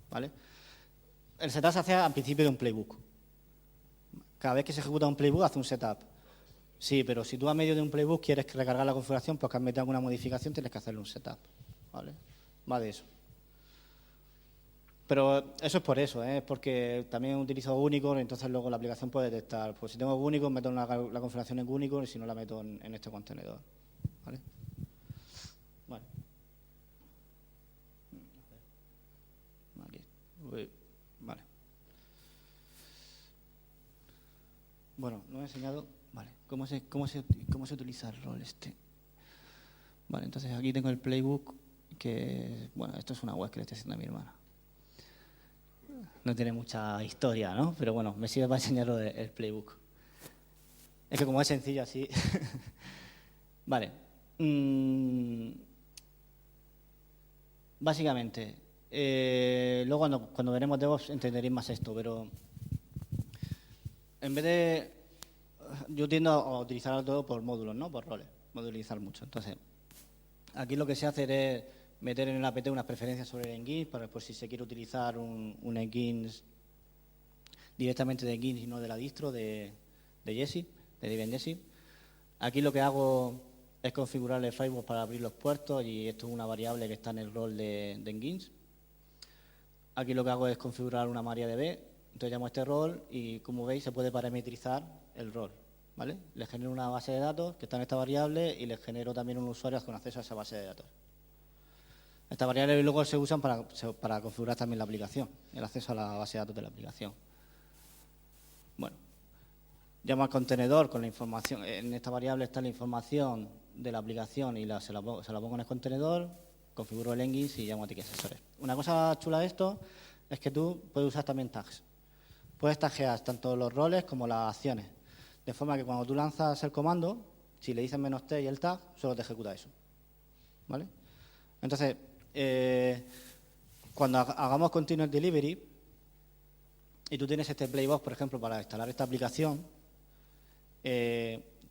¿vale? El setup se hace al principio de un playbook. Cada vez que se ejecuta un playbook hace un setup. Sí, pero si tú a medio de un playbook quieres recargar la configuración, pues que has metido alguna modificación, tienes que hacerle un setup, ¿vale? Va de eso. Pero eso es por eso, es porque también utilizo Unicore, entonces luego la aplicación puede detectar, pues si tengo Unicore, meto la configuración en Unicore y si no la meto en este contenedor. ¿Vale? Bueno. Aquí. Vale. Bueno, no he enseñado, vale, cómo se utiliza el rol este. Vale, entonces aquí tengo el playbook, que, bueno, esto es una web que le estoy haciendo a mi hermana. No tiene mucha historia, ¿no? Pero bueno, me sirve para enseñaros el playbook. Es que como es sencillo así... Vale. Básicamente, luego cuando veremos DevOps entenderéis más esto, pero en vez de... Yo tiendo a utilizar todo por módulos, ¿no? Por roles, modulizar mucho. Entonces, aquí lo que se hace es meter en el apt unas preferencias sobre el Engines, para por si se quiere utilizar un Engines directamente de Engines y no de la distro de Jessie, de Debian Jessie. Aquí lo que hago es configurar el firewall para abrir los puertos y esto es una variable que está en el rol de Engines. Aquí lo que hago es configurar una MariaDB, entonces llamo a este rol y como veis se puede parametrizar el rol, ¿vale? Le genero una base de datos que está en esta variable y le genero también un usuario con acceso a esa base de datos. Estas variables luego se usan para configurar también la aplicación, el acceso a la base de datos de la aplicación. Bueno, llamo al contenedor con la información. En esta variable está la información de la aplicación y se la pongo en el contenedor, configuro el Engines y llamo a ticketsesores. Una cosa chula de esto es que tú puedes usar también tags. Puedes taguear tanto los roles como las acciones. De forma que cuando tú lanzas el comando, si le dices -t y el tag, solo te ejecuta eso. ¿Vale? Entonces, cuando hagamos continuous delivery y tú tienes este playbox, por ejemplo, para instalar esta aplicación,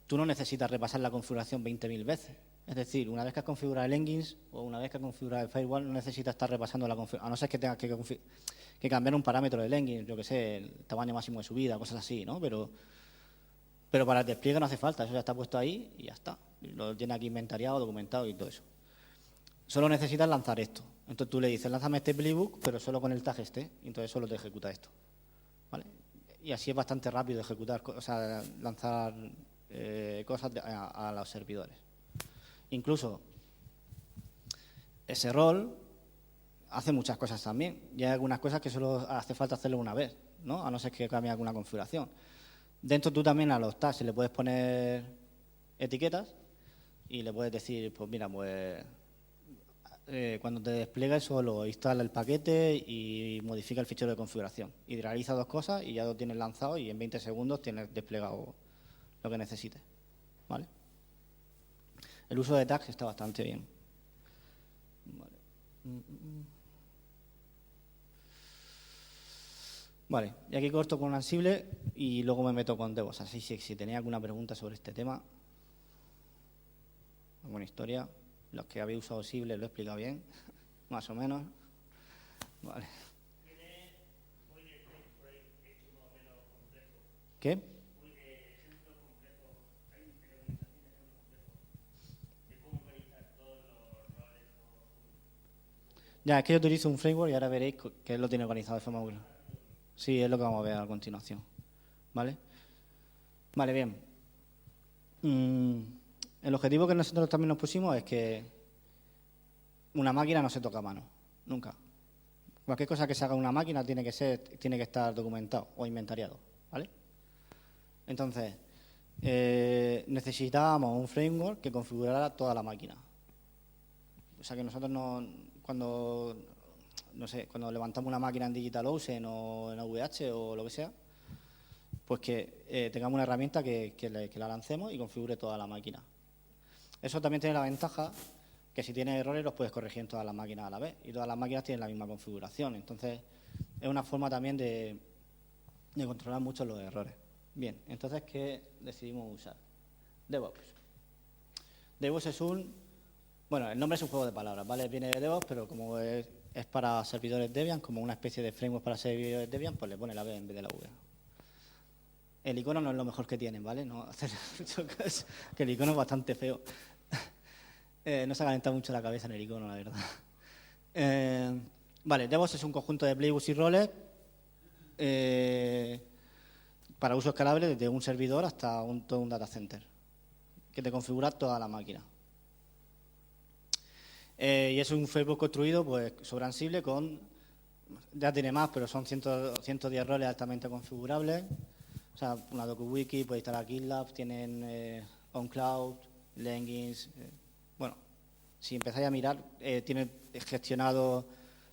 tú no necesitas repasar la configuración 20.000 veces. Es decir, una vez que has configurado el Engines o una vez que has configurado el firewall, no necesitas estar repasando la configuración, a no ser que tengas que cambiar un parámetro del Engines, yo que sé, el tamaño máximo de subida, cosas así, ¿no? Pero para el despliegue no hace falta, eso ya está puesto ahí y ya está. Lo tiene aquí inventariado, documentado y todo eso. Solo necesitas lanzar esto. Entonces tú le dices, lánzame este playbook, pero solo con el tag este, y entonces solo te ejecuta esto. ¿Vale? Y así es bastante rápido ejecutar, o sea, lanzar cosas a los servidores. Incluso ese rol hace muchas cosas también. Y hay algunas cosas que solo hace falta hacerlo una vez, ¿no? A no ser que cambie alguna configuración. Dentro tú también a los tags le puedes poner etiquetas y le puedes decir, pues mira, pues cuando te despliega solo instala el paquete y modifica el fichero de configuración. Y realiza 2 cosas y ya lo tienes lanzado y en 20 segundos tienes desplegado lo que necesites. ¿Vale? El uso de tags está bastante bien. Vale. Vale, y aquí corto con Ansible y luego me meto con DevOps. Así que si tenéis alguna pregunta sobre este tema, alguna historia, los que habéis usado Ansible lo he explicado bien, más o menos. Vale. ¿Qué? Ya, es que yo utilizo un framework y ahora veréis que él lo tiene organizado de forma muy... Sí, es lo que vamos a ver a continuación. ¿Vale? Vale, bien. El objetivo que nosotros también nos pusimos es que una máquina no se toca a mano, nunca. Cualquier cosa que se haga en una máquina tiene que estar documentado o inventariado, ¿vale? Entonces, necesitábamos un framework que configurara toda la máquina. O sea que nosotros cuando levantamos una máquina en DigitalOcean o en OVH o lo que sea, pues que tengamos una herramienta que la lancemos y configure toda la máquina. Eso también tiene la ventaja que si tienes errores los puedes corregir en todas las máquinas a la vez y todas las máquinas tienen la misma configuración. Entonces, es una forma también de controlar mucho los errores. Bien, entonces, ¿qué decidimos usar? DevOps. DevOps es el nombre es un juego de palabras, ¿vale? Viene de DevOps, pero como es para servidores Debian, como una especie de framework para servidores Debian, pues le pone la B en vez de la V. El icono no es lo mejor que tienen, ¿vale? No hacer mucho caso, que el icono es bastante feo. No se ha calentado mucho la cabeza en el icono, la verdad. Vale, DevOps es un conjunto de playbooks y roles para uso escalable desde un servidor hasta todo un data center, que te configura toda la máquina. Y es un framework construido pues, sobre Ansible ya tiene más, pero son 110 roles altamente configurables. O sea, una DocuWiki, puede instalar GitLab, tienen OnCloud, Jenkins. Bueno, si empezáis a mirar, tiene gestionado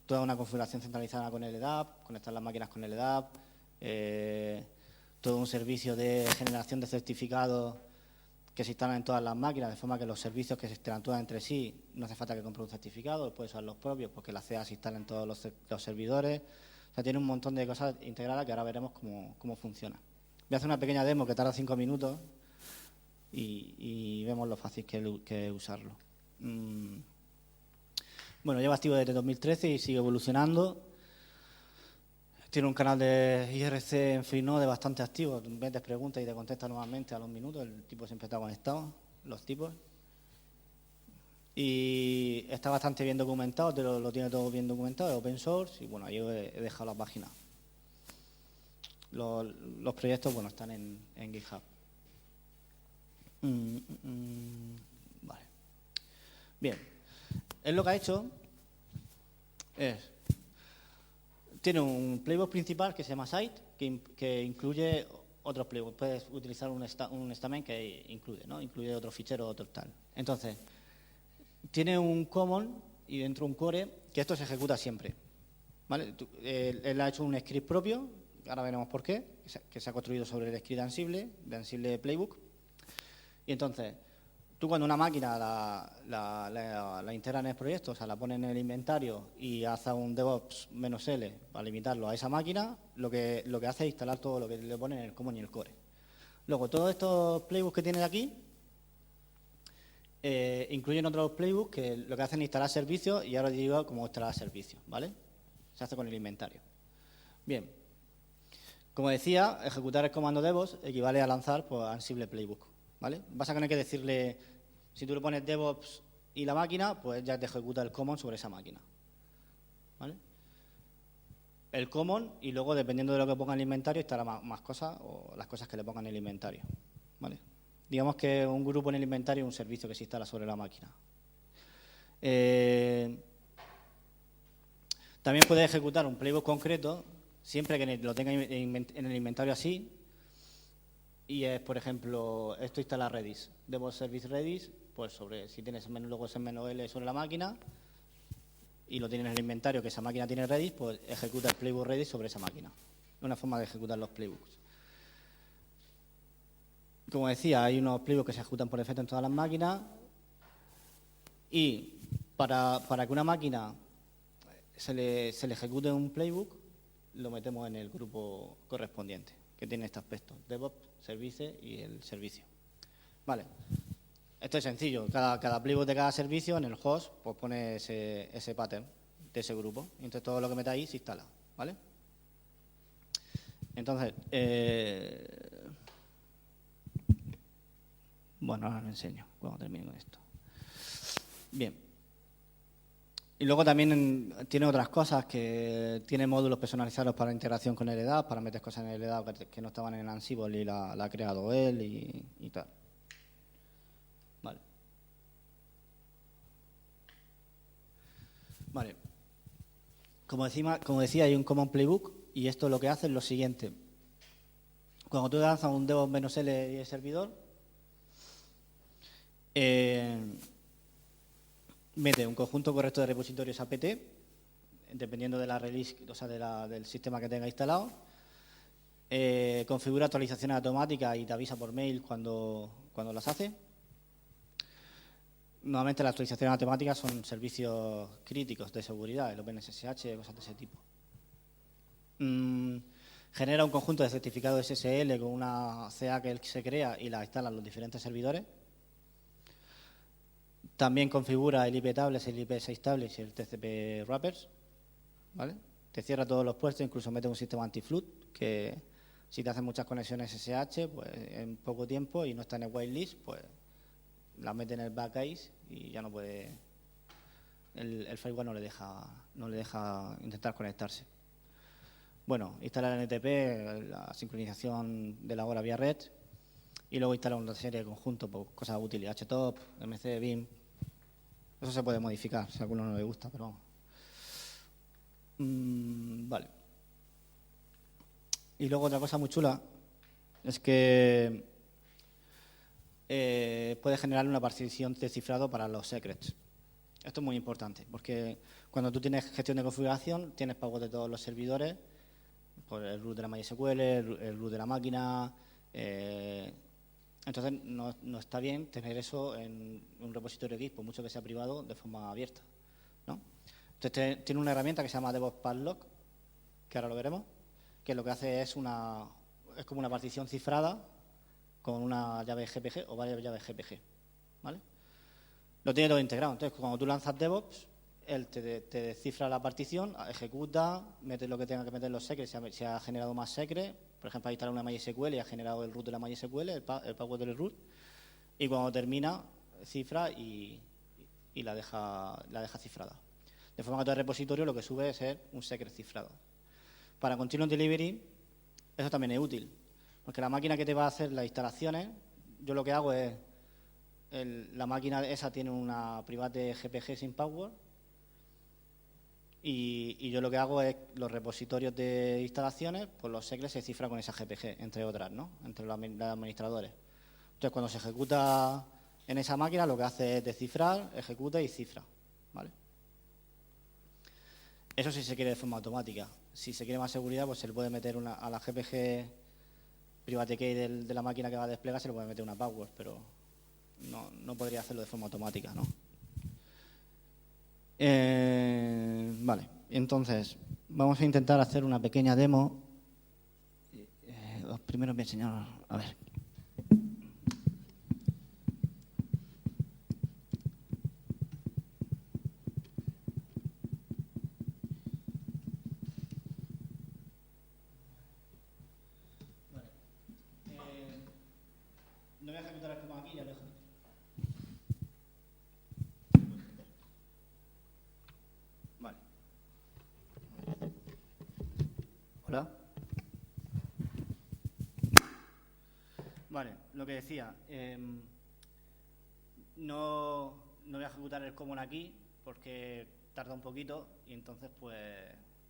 toda una configuración centralizada con LDAP, conectar las máquinas con LDAP, todo un servicio de generación de certificados que se instalan en todas las máquinas, de forma que los servicios que se interactúan entre sí, no hace falta que compre un certificado, puede usar los propios, porque la CA se instala en todos los servidores. O sea, tiene un montón de cosas integradas que ahora veremos cómo funciona. Voy a hacer una pequeña demo que tarda 5 minutos y vemos lo fácil que es usarlo. Bueno, lleva activo desde 2013 y sigue evolucionando. Tiene un canal de IRC en Freenode bastante activo. Metes preguntas y te contesta nuevamente a los minutos. El tipo siempre está conectado, los tipos. Y está bastante bien documentado, lo tiene todo bien documentado, es open source. Y bueno, ahí he dejado la página. Los proyectos, bueno, están en GitHub. Vale. Bien. Él lo que ha hecho tiene un playbook principal que se llama Site, que incluye otros playbooks. Puedes utilizar un statement que incluye otro fichero, otro tal. Entonces, tiene un common y dentro un core que esto se ejecuta siempre. ¿Vale? Él ha hecho un script propio, ahora veremos por qué, que se ha construido sobre el script de Ansible Playbook. Y entonces, tú cuando una máquina la integras en el proyecto, o sea, la pones en el inventario y hace un DevOps -L para limitarlo a esa máquina, lo que hace es instalar todo lo que le pone en el common y el core. Luego, todos estos playbooks que tienes aquí incluyen otros playbooks que lo que hacen es instalar servicios y ahora digo cómo instalar servicios, ¿vale? Se hace con el inventario. Bien. Como decía, ejecutar el comando DevOps equivale a lanzar pues, Ansible Playbook, ¿vale? Vas a tener que decirle, si tú le pones DevOps y la máquina, pues ya te ejecuta el common sobre esa máquina, ¿vale? El common y luego, dependiendo de lo que ponga en el inventario, estará más cosas o las cosas que le pongan en el inventario, ¿vale? Digamos que un grupo en el inventario es un servicio que se instala sobre la máquina. También puedes ejecutar un playbook concreto, siempre que lo tenga en el inventario así, Y es, por ejemplo, esto instala Redis. DevOps Service Redis, pues si tienes luego ese menú L sobre la máquina y lo tienes en el inventario que esa máquina tiene Redis, pues ejecuta el playbook Redis sobre esa máquina. Es una forma de ejecutar los playbooks. Como decía, hay unos playbooks que se ejecutan por defecto en todas las máquinas y para que una máquina se le ejecute un playbook, lo metemos en el grupo correspondiente, que tiene este aspecto, DevOps, Service y el servicio. Vale, esto es sencillo, cada playbook de cada servicio en el host pues pone ese pattern de ese grupo, y entonces todo lo que meta ahí se instala, ¿vale? Entonces, bueno, ahora lo enseño cuando termine con esto. Bien. Y luego también tiene otras cosas, que tiene módulos personalizados para integración con LDAP, para meter cosas en LDAP que no estaban en Ansible y la ha creado él y tal. Vale. Vale. Como decía, hay un Common Playbook y esto lo que hace es lo siguiente. Cuando tú lanzas un DevOps-L y el servidor, mete un conjunto correcto de repositorios apt, dependiendo de la release, o sea, del sistema que tenga instalado. Configura actualizaciones automáticas y te avisa por mail cuando las hace. Normalmente las actualizaciones automáticas son servicios críticos de seguridad, el OpenSSH, cosas de ese tipo. Genera un conjunto de certificados SSL con una CA que él se crea y la instalan los diferentes servidores. También configura el IP tables, el IP6 tables y el TCP wrappers, ¿vale? Te cierra todos los puertos, incluso mete un sistema anti-flood que si te hacen muchas conexiones SSH, pues en poco tiempo y no está en el whitelist, pues la mete en el backcase y ya no puede, el firewall no le deja intentar conectarse. Bueno, instala el NTP, la sincronización de la hora vía red, y luego instala una serie de conjuntos, pues, cosas útiles, HTOP, MC, BIM. Eso se puede modificar si a alguno no le gusta, pero vamos. Vale. Y luego otra cosa muy chula es que puede generar una partición de cifrado para los secrets. Esto es muy importante, porque cuando tú tienes gestión de configuración, tienes pago de todos los servidores, por el root de la MySQL, el root de la máquina. Entonces, no está bien tener eso en un repositorio Git, por mucho que sea privado, de forma abierta, ¿no? Entonces, tiene una herramienta que se llama DevOps Padlock, que ahora lo veremos, que lo que hace es como una partición cifrada con una llave GPG o varias llaves GPG, ¿vale? Lo tiene todo integrado. Entonces, cuando tú lanzas DevOps, él te descifra la partición, ejecuta, mete lo que tenga que meter en los secrets, si ha generado más secrets. Por ejemplo, ha instalado una MySQL y ha generado el root de la MySQL, el password del root, y cuando termina, cifra y la deja cifrada. De forma que todo el repositorio lo que sube es un secret cifrado. Para Continuous Delivery, eso también es útil, porque la máquina que te va a hacer las instalaciones, yo lo que hago es, la máquina esa tiene una private GPG sin password, y yo lo que hago es los repositorios de instalaciones, pues los secrets se cifran con esa GPG, entre otras, ¿no? Entre los administradores. Entonces, cuando se ejecuta en esa máquina, lo que hace es descifrar, ejecuta y cifra, ¿vale? Eso sí se quiere de forma automática. Si se quiere más seguridad, pues se le puede meter a la GPG private key de la máquina que va a desplegar, se le puede meter una password, pero no podría hacerlo de forma automática, ¿no? Vale, entonces vamos a intentar hacer una pequeña demo. Primero voy a enseñar, a ver. Vale. No voy a ejecutar el comando aquí, ya lo dejo. Vale. Hola. Vale, lo que decía, no voy a ejecutar el common aquí porque tarda un poquito y entonces pues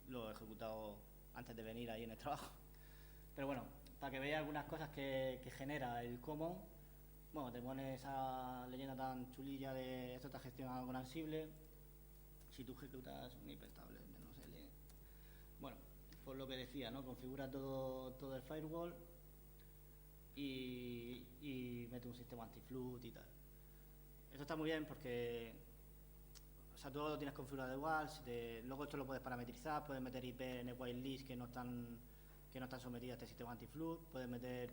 lo he ejecutado antes de venir ahí en el trabajo. Pero bueno, para que veáis algunas cosas que genera el common. Bueno, te pone esa leyenda tan chulilla de esto está gestionado con Ansible. Si tú ejecutas un hipertable -L. Bueno, por lo que decía, ¿no? Configura todo el firewall y mete un sistema anti-flood y tal. Esto está muy bien porque, o sea, tú lo tienes configurado igual. Luego esto lo puedes parametrizar, puedes meter IP en el whitelist que no están sometidas a este sistema anti-flood, puedes meter,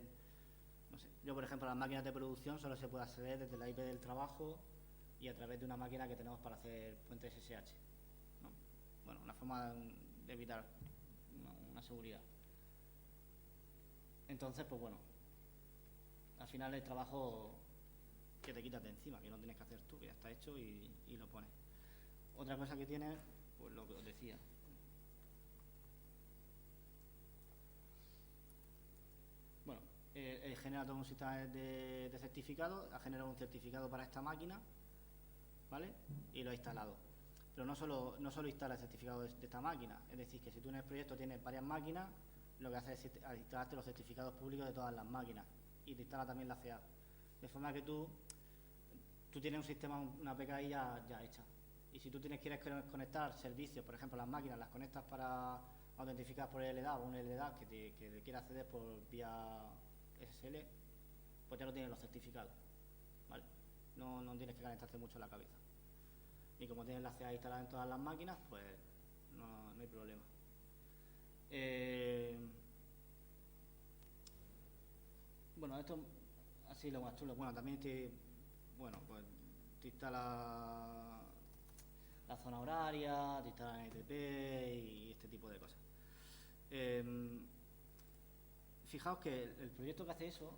no sé, yo por ejemplo a las máquinas de producción solo se puede acceder desde la IP del trabajo y a través de una máquina que tenemos para hacer puentes SSH, ¿no? Bueno, una forma de evitar una seguridad. Entonces, pues bueno, al final el trabajo que te quitas de encima, que no tienes que hacer tú, que ya está hecho y lo pones. Otra cosa que tiene, pues lo que os decía. Bueno, genera todo un sistema de certificado, ha generado un certificado para esta máquina, ¿vale? Y lo ha instalado. Pero no solo instala el certificado de esta máquina, es decir, que si tú en el proyecto tienes varias máquinas, lo que hace es instalarte los certificados públicos de todas las máquinas y te instala también la CA. De forma que tú tienes un sistema, una PKI ya hecha. Y si tú quieres conectar servicios, por ejemplo, las máquinas las conectas para autentificar por el LDAP o un LDAP que quiera acceder por vía SSL, pues ya lo tienes los certificados, ¿vale? No tienes que calentarte mucho la cabeza. Y como tienes la CA instalada en todas las máquinas, pues no hay problema. Bueno, esto así lo más chulo. Bueno, también pues te instala la zona horaria, te instala NTP y este tipo de cosas. Fijaos que el proyecto que hace eso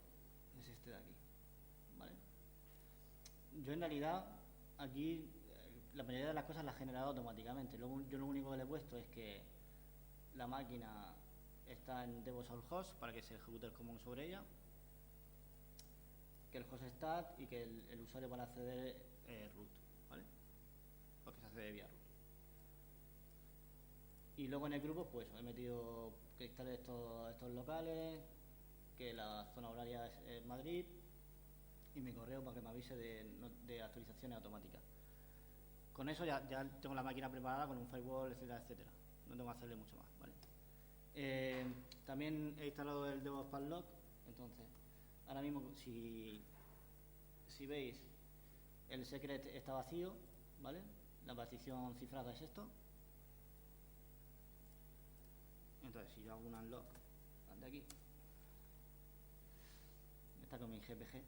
es este de aquí, ¿vale? Yo en realidad aquí la mayoría de las cosas las he generado automáticamente. Yo lo único que le he puesto es que la máquina está en DevOps all host para que se ejecute el common sobre ella, que el host stat y que el usuario para acceder root, ¿vale? Porque se accede vía root. Y luego en el grupo pues he metido que instale estos locales, que la zona horaria es Madrid y mi correo para que me avise de actualizaciones automáticas. Con eso ya tengo la máquina preparada con un firewall, etcétera, etcétera. No tengo que hacerle mucho más, ¿vale? También he instalado el DevOps Padlock. Entonces, ahora mismo si veis, el secret está vacío, ¿vale? La partición cifrada es esto. Entonces, si yo hago un unlock de aquí, está con mi GPG.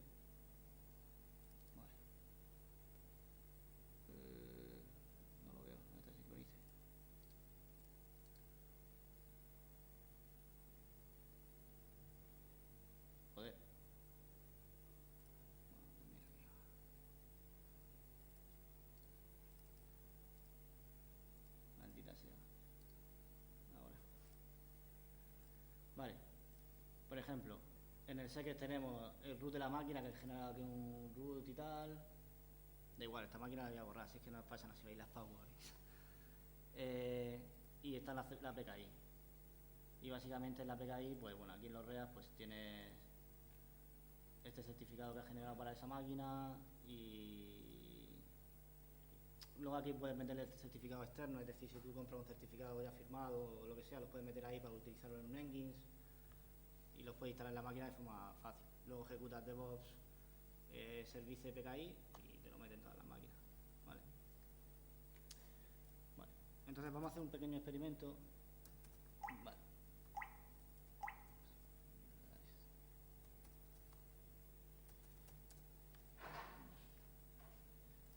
Vale. No lo veo, no te sincronice. Joder. Bueno, mira aquí. Maldita sea. Ahora. Vale. Por ejemplo, en el secret tenemos el root de la máquina que genera aquí un root y tal. Da igual, esta máquina la voy a borrar, así es que no pasa nada si veis las passwords. Y está la PKI. Y básicamente en la PKI, pues bueno, aquí en los REAs pues tienes este certificado que has generado para esa máquina y luego aquí puedes meterle el certificado externo, es decir, si tú compras un certificado ya firmado o lo que sea, los puedes meter ahí para utilizarlo en un Nginx y los puedes instalar en la máquina de forma fácil. Luego ejecutas DevOps servicio PKI y te lo meten en todas las máquinas, ¿vale? Vale. Entonces vamos a hacer un pequeño experimento. Vale.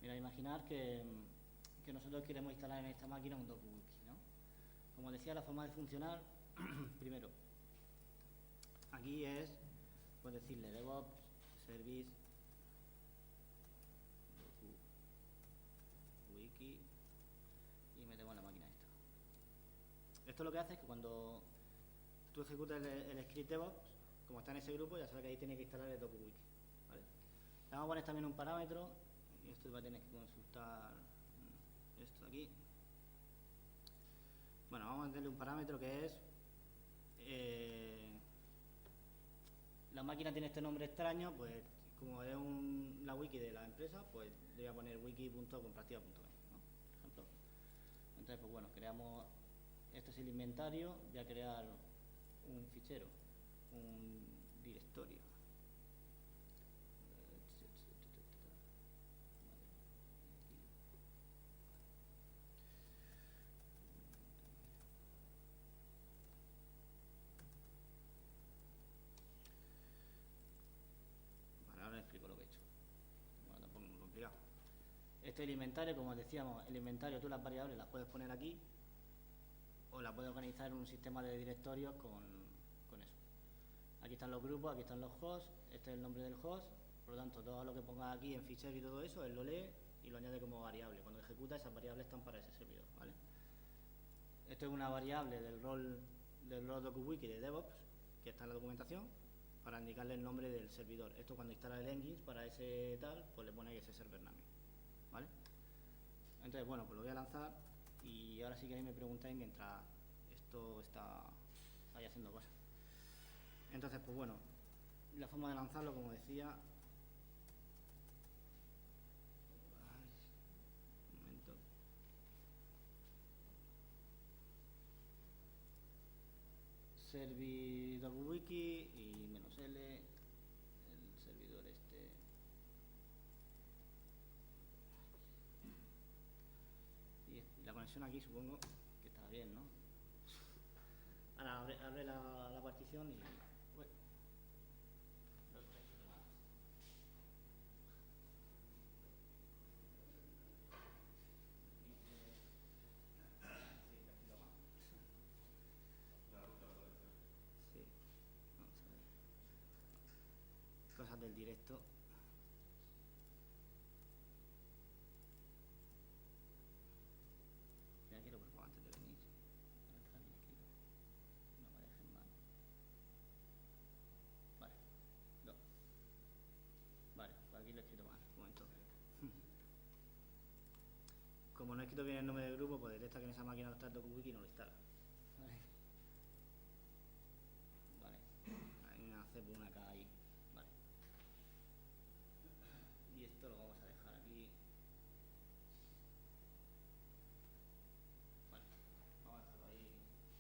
Mira, imaginar que nosotros queremos instalar en esta máquina un DocWiki, ¿no? Como decía, la forma de funcionar, primero, aquí es, pues decirle DevOps, Service, DocWiki y metemos la máquina esta. Esto lo que hace es que cuando tú ejecutas el script DevOps, como está en ese grupo, ya sabes que ahí tiene que instalar el DocWiki, ¿vale? Le vamos a poner también un parámetro. Y esto va a tener que consultar esto de aquí. Bueno, vamos a meterle un parámetro que es la máquina tiene este nombre extraño, pues como es la wiki de la empresa, pues le voy a poner wiki.compartida.es, ¿no? Por ejemplo. Entonces, pues bueno, creamos, este es el inventario, voy a crear un fichero, un directorio. Vale, ahora explico lo que he hecho. Bueno, tampoco es muy complicado. Este es el inventario, como decíamos, el inventario tú las variables las puedes poner aquí o las puedes organizar en un sistema de directorios con eso. Aquí están los grupos, aquí están los hosts, este es el nombre del host, por lo tanto todo lo que pongas aquí en fichero y todo eso, él lo lee y lo añade como variable. Cuando ejecuta, esas variables están para ese servidor, ¿vale? Esto es una variable del rol DocuWiki de DevOps, que está en la documentación, para indicarle el nombre del servidor. Esto cuando instala el engine para ese tal, pues le pone ese server name, ¿vale? Entonces, bueno, pues lo voy a lanzar y ahora si queréis me preguntáis mientras esto está ahí haciendo cosas. Entonces, pues bueno, la forma de lanzarlo, como decía... Un momento. Servidor.wiki y -l, el servidor este... Y la conexión aquí supongo que está bien, ¿no? Ahora abre la partición y... Uy. Sí, vamos a ver. Cosas del directo. Ya quiero por favor antes de venir. Ahora está bien escrito. No me dejen mal. Vale. No. Vale, pues aquí lo he escrito mal. Un momento. Como no he escrito bien el nombre del grupo, pues detecta que en esa máquina no está el DocuWiki y no lo instala. Vale. Vale. Hay una C por una K ahí. Vale. Y esto lo vamos a dejar aquí. Vale. Vamos a dejarlo ahí.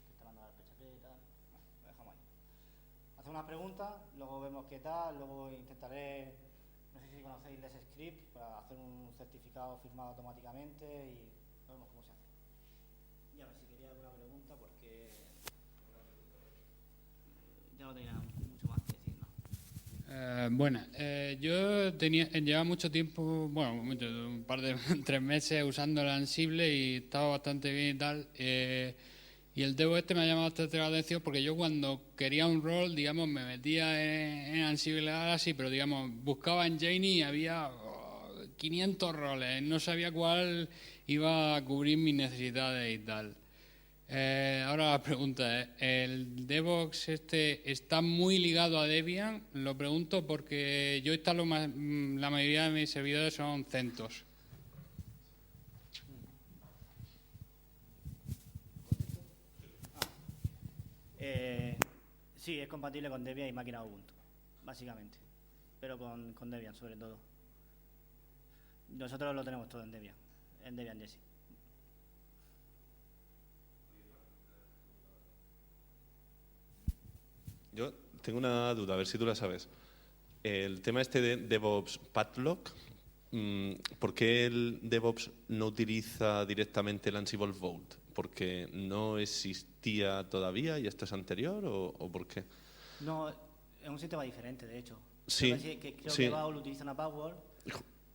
Que está mandando la PHP y tal. Vale, lo dejamos ahí. Hacemos unas preguntas, luego vemos qué tal, luego intentaré, no sé si conocéis Let's Script, para hacer un certificado firmado automáticamente y vemos cómo se hace. Y a ver si quería alguna pregunta, porque ya no tenía mucho más que decir, ¿no? Bueno, yo llevaba mucho tiempo, bueno, un par de 3 meses usando el Ansible y estaba bastante bien y tal. Y el Devo este me ha llamado bastante la atención porque yo cuando quería un rol, digamos, me metía en Ansible así, pero digamos, buscaba en Jane y había 500 roles, no sabía cuál iba a cubrir mis necesidades y tal. Ahora la pregunta es, ¿el DevOps este está muy ligado a Debian? Lo pregunto porque yo instalo la mayoría de mis servidores son CentOS. Sí, es compatible con Debian y máquina Ubuntu, básicamente, pero con Debian sobre todo. Nosotros lo tenemos todo en Debian Jessie. Yo tengo una duda, a ver si tú la sabes. El tema este de DevOps Padlock, ¿por qué el DevOps no utiliza directamente el Ansible Vault? ¿Porque no existía todavía y esto es anterior o por qué? No, es un sistema diferente, de hecho. Sí, Creo sí. que Vault utiliza una password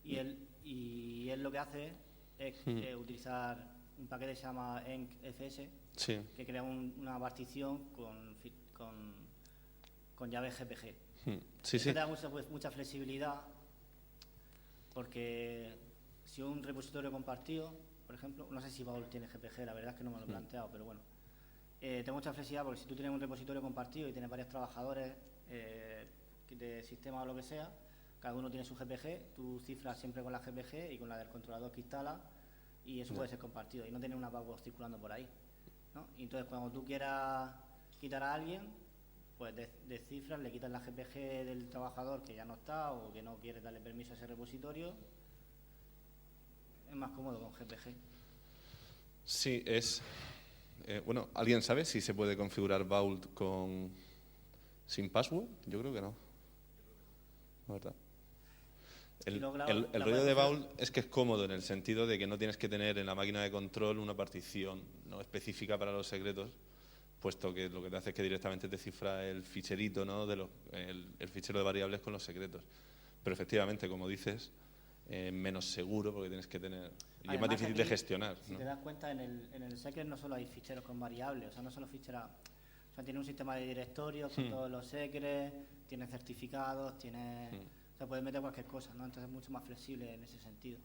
y él lo que hace es utilizar un paquete que se llama encfs, Sí. que crea una partición con llave GPG. Sí, Eso sí. te da mucha flexibilidad, porque si un repositorio compartido, por ejemplo, no sé si Vault tiene GPG, la verdad es que no me lo he planteado, pero bueno, tengo mucha flexibilidad porque si tú tienes un repositorio compartido y tienes varios trabajadores de sistema o lo que sea, cada uno tiene su GPG, tú cifras siempre con la GPG y con la del controlador que instala, y eso puede ser compartido y no tener una password circulando por ahí, ¿no? Y entonces cuando tú quieras quitar a alguien, pues descifras, le quitas la GPG del trabajador que ya no está o que no quiere darle permiso a ese repositorio. Es más cómodo con GPG. Sí, bueno, ¿alguien sabe si se puede configurar Vault sin password? Yo creo que no. La verdad. El rollo de Vault es que es cómodo en el sentido de que no tienes que tener en la máquina de control una partición no específica para los secretos, puesto que lo que te hace es que directamente te cifra el ficherito, ¿no? el fichero de variables con los secretos. Pero efectivamente, como dices, menos seguro porque tienes que tener... Y es más difícil de gestionar. Si te das cuenta, en el secret no solo hay ficheros con variables, o sea, no solo ficheros... O sea, tiene un sistema de directorios con todos los secrets, tiene certificados, tiene... O sea, puedes meter cualquier cosa, ¿no? Entonces es mucho más flexible en ese sentido.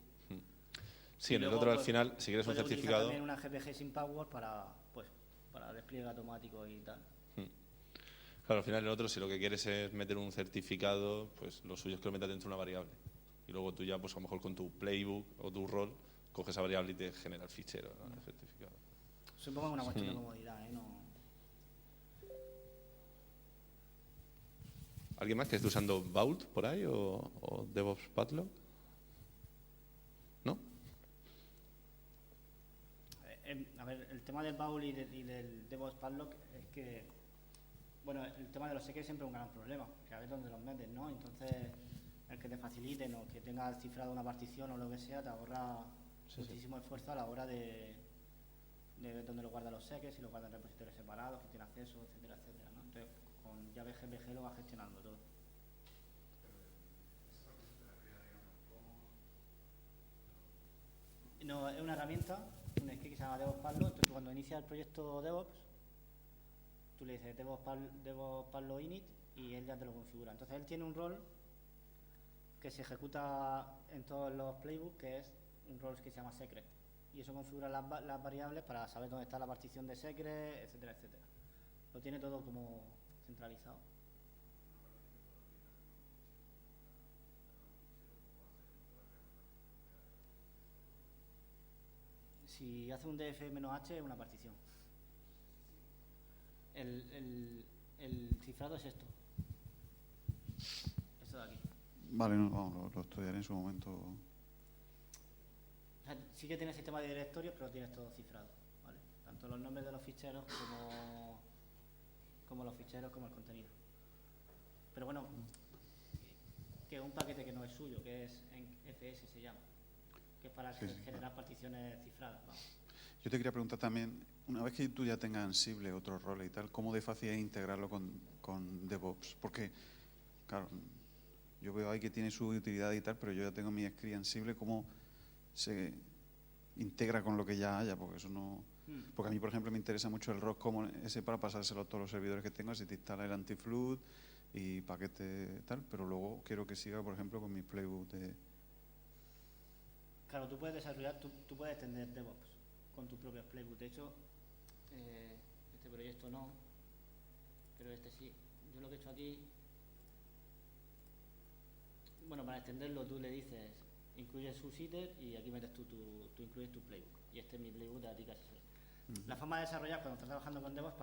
Sí, en el otro, al final, si quieres un certificado... también una GPG sin password para despliegue automático y tal. Claro, al final en el otro, si lo que quieres es meter un certificado, pues lo suyo es que lo metas dentro de una variable. Y luego tú ya, pues a lo mejor con tu playbook o tu rol, coges esa variable y te genera el fichero, ¿no? El certificado. Supongo que es una cuestión de comodidad, ¿eh? No... ¿Alguien más que esté usando Vault por ahí o DevOps Padlock? ¿No? A ver, el tema del Vault y del DevOps Padlock es que, bueno, el tema de los secrets siempre es un gran problema, que a ver dónde los metes, ¿no? Entonces, el que te faciliten o que tengas cifrado una partición o lo que sea, te ahorra muchísimo esfuerzo a la hora de ver dónde lo guarda los secrets, si lo guarda en repositorios separados, que tiene acceso, etcétera, etcétera, ¿no? Entonces, con llave GPG lo va gestionando todo. No, es una herramienta, un script que se llama DevOps Padlock. Entonces, tú cuando inicias el proyecto DevOps, tú le dices DevOps Padlock init y él ya te lo configura. Entonces, él tiene un rol que se ejecuta en todos los playbooks, que es un rol que se llama secret. Y eso configura las variables para saber dónde está la partición de secret, etcétera, etcétera. Lo tiene todo como centralizado. Si hace un df-h es una partición. El cifrado es esto. Esto de aquí. Vale, no, lo estudiaré en su momento. O sea, sí que tiene sistema de directorios, pero tienes todo cifrado, ¿vale? Tanto los nombres de los ficheros como los ficheros como el contenido. Pero bueno, que es un paquete que no es suyo, que es en FS se llama, que es para generar particiones cifradas, vamos. Yo te quería preguntar también, una vez que tú ya tengas Ansible, otros roles y tal, ¿cómo de fácil es integrarlo con DevOps? Porque, claro, yo veo ahí que tiene su utilidad y tal, pero yo ya tengo mi script Ansible, ¿cómo se integra con lo que ya haya? Porque eso no... Porque a mí, por ejemplo, me interesa mucho el ROC como ese para pasárselo a todos los servidores que tengo, si te instala el anti-flood y paquete tal, pero luego quiero que siga, por ejemplo, con mi playbook de... Claro, tú puedes desarrollar, tú puedes extender DevOps con tus propios playbooks. De hecho, este proyecto no, pero este sí. Yo lo que he hecho aquí, bueno, para extenderlo tú le dices, incluyes su seeder y aquí metes tú incluyes tu playbook. Y este es mi playbook de Atica SSL. La forma de desarrollar cuando estás trabajando con DevOps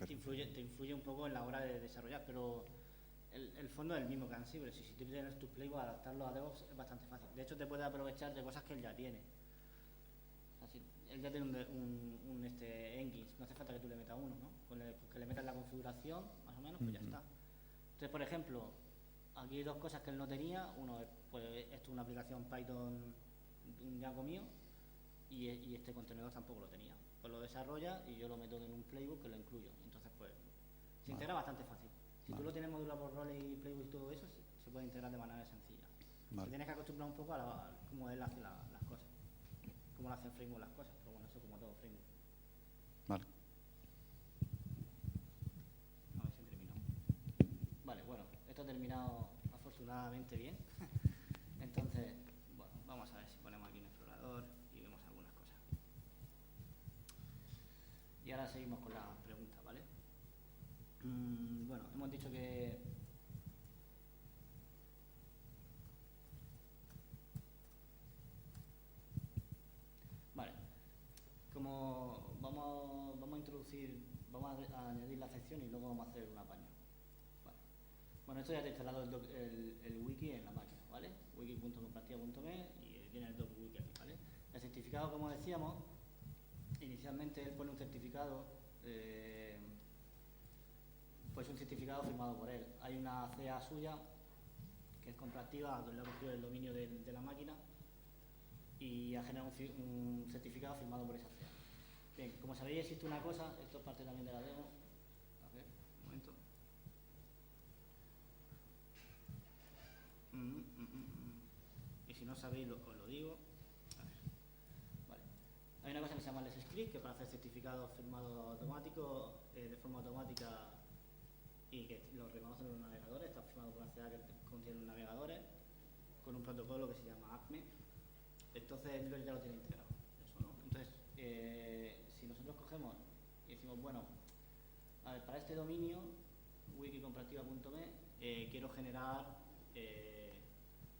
te influye un poco en la hora de desarrollar, pero el fondo es el mismo que Ansible. Si tú tienes tu playbook, adaptarlo a DevOps es bastante fácil. De hecho, te puedes aprovechar de cosas que él ya tiene. Así, él ya tiene un Engines, no hace falta que tú le metas uno, ¿no? Con que le metas la configuración, más o menos, pues ya está. Entonces, por ejemplo, aquí hay dos cosas que él no tenía. Uno es, pues, esto es una aplicación Python, un Django mío, y este contenedor tampoco lo tenía. Pues lo desarrolla y yo lo meto en un playbook que lo incluyo. Entonces, pues, se integra bastante fácil. Si tú lo tienes modulado por roles y playbook y todo eso, se puede integrar de manera sencilla. Te tienes que acostumbrar un poco a cómo él hace las cosas, cómo lo hace el framework las cosas, pero bueno, eso como todo framework. Vale. A ver si he terminado. Vale, bueno, esto ha terminado afortunadamente bien. Entonces, bueno, vamos a ver si ponemos aquí un explorador y vemos algunas cosas. Y ahora seguimos con la pregunta, ¿vale? Bueno, hemos dicho que... Vale, como vamos a introducir vamos a añadir la sección y luego vamos a hacer un apaño. Vale. Bueno, esto ya te he instalado el wiki en la máquina, ¿vale? wiki.compartida.me y tiene el wiki aquí, ¿vale? El certificado, como decíamos, inicialmente él pone un certificado, pues un certificado firmado por él. Hay una CA suya que es compartida, le ha cogido el dominio de la máquina y ha generado un certificado firmado por esa CA. Bien, como sabéis existe una cosa, esto es parte también de la demo. A ver, un momento. Y si no sabéis, os lo digo. A ver. Vale. Hay una cosa que se llama Let's Script, que para hacer certificados firmados automáticos, de forma automática y que lo reconocen los navegadores, está firmado por una CA que contiene los navegadores, con un protocolo que se llama ACME. Entonces el libro ya lo tiene integrado. Eso, ¿no? Entonces, si nosotros cogemos y decimos, bueno, a ver, para este dominio, wiki.compartida.me, quiero generar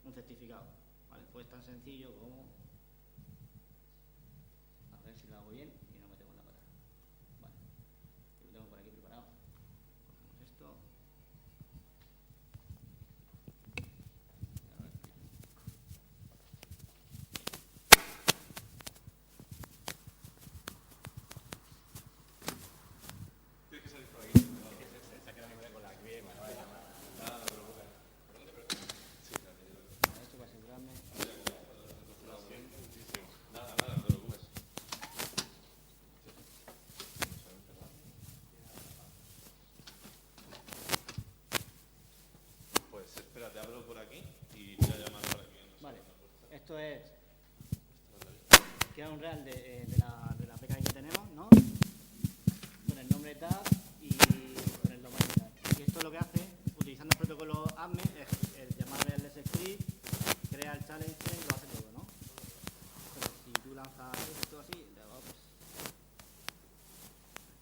un certificado, ¿vale? Pues tan sencillo como, a ver si lo hago bien y no metemos la pata. Vale, lo tengo por aquí preparado. Cogemos esto. Esto para asegurarme. Pues espera, te abro por aquí y voy a llamar por aquí. Vale, esto es queda un real de la PKI que tenemos, ¿no? Con el nombre tag y con el domain tag. Y esto lo que hace, utilizando el protocolo ADME, es el llamarle al let's script, crea el challenge y lo hace todo, ¿no? Entonces, si tú lanzas esto así, de abajo, pues,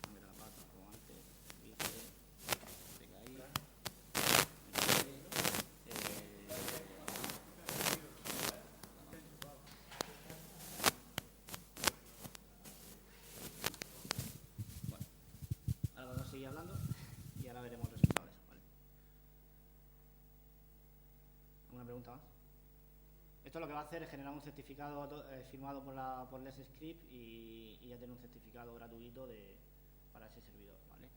no mira la pata, como antes, dice, PKI, ahora vamos a seguir hablando y ahora veremos resultados, ¿vale? ¿Alguna pregunta más? Esto lo que va a hacer es generar un certificado firmado por Let's Script y ya tener un certificado gratuito para ese servidor, ¿vale?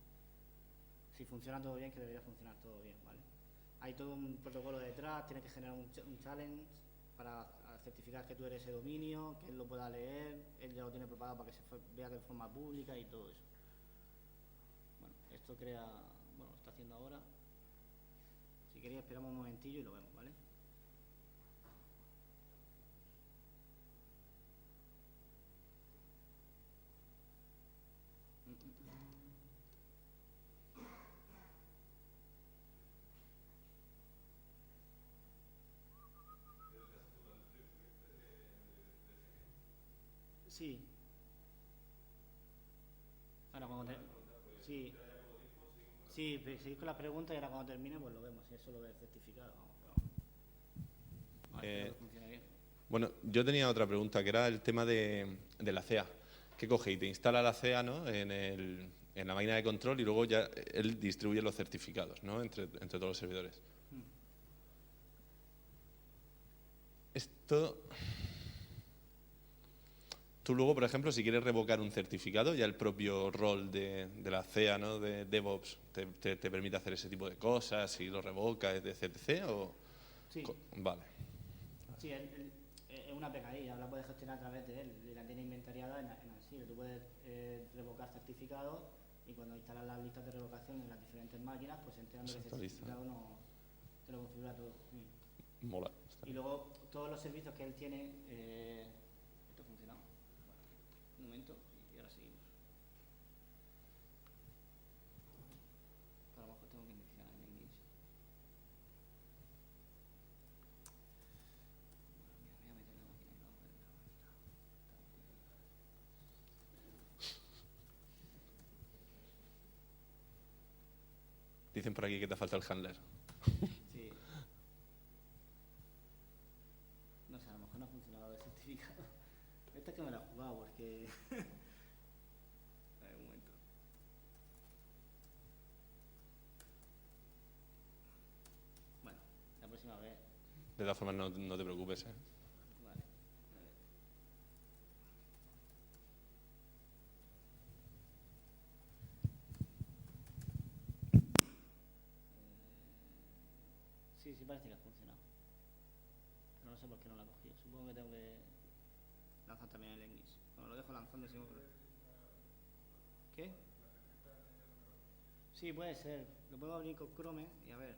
Si funciona todo bien, que debería funcionar todo bien, ¿vale? Hay todo un protocolo detrás, tienes que generar un challenge para certificar que tú eres ese dominio, que él lo pueda leer, él ya lo tiene preparado para que se vea de forma pública y todo eso. Bueno, esto crea, bueno, lo está haciendo ahora. Si queréis esperamos un momentillo y lo vemos, ¿vale? Sí. Ahora cuando sí. Sí, seguís con la pregunta y ahora cuando termine pues lo vemos, si eso lo del certificado. Vamos, espero que funcione bien. Bueno, yo tenía otra pregunta, que era el tema de la CA. ¿Qué coge? Y te instala la CA, ¿no? en la máquina de control y luego ya él distribuye los certificados, ¿no? Entre todos los servidores. Esto... Tú luego, por ejemplo, si quieres revocar un certificado, ya el propio rol de la CEA, ¿no? De DevOps, te permite hacer ese tipo de cosas y lo revoca, etc. ¿O? Sí. Vale. Sí, es una PKI, ahora la puedes gestionar a través de él, y la tiene inventariada en Ansible. Tú puedes revocar certificados y cuando instalas las listas de revocación en las diferentes máquinas, pues enterando que ese certificado no te lo configura todo. Mola. Y luego todos los servicios que él tiene, esto ha funcionado. Un momento y ahora seguimos. A lo mejor tengo que iniciar en English. Bueno, mira, voy a meter la máquina y no voy a meter la máquina. Dicen por aquí que te falta el handler. Sí. No sé, a lo mejor no ha funcionado el certificado. Esta es que me la he jugado porque... A ver, un momento. De todas formas, no te preocupes, ¿eh? Vale. Sí, parece que ha funcionado. Pero no sé por qué no la ha cogido. Supongo que tengo que lanzar también el English. Bueno, lo dejo lanzando y sigo. ¿Qué? Sí, puede ser. Lo puedo abrir con Chrome y a ver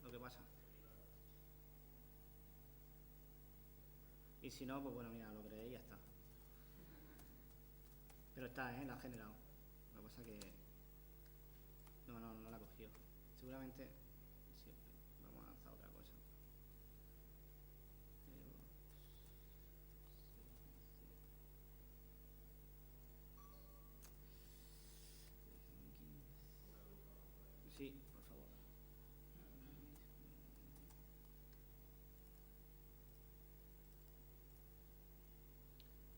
lo que pasa. Y si no, pues bueno, mira, lo creé y ya está. Pero está, la ha generado. Lo que pasa que no la ha cogido. Seguramente sí, vamos a lanzar otra cosa. Sí, por favor.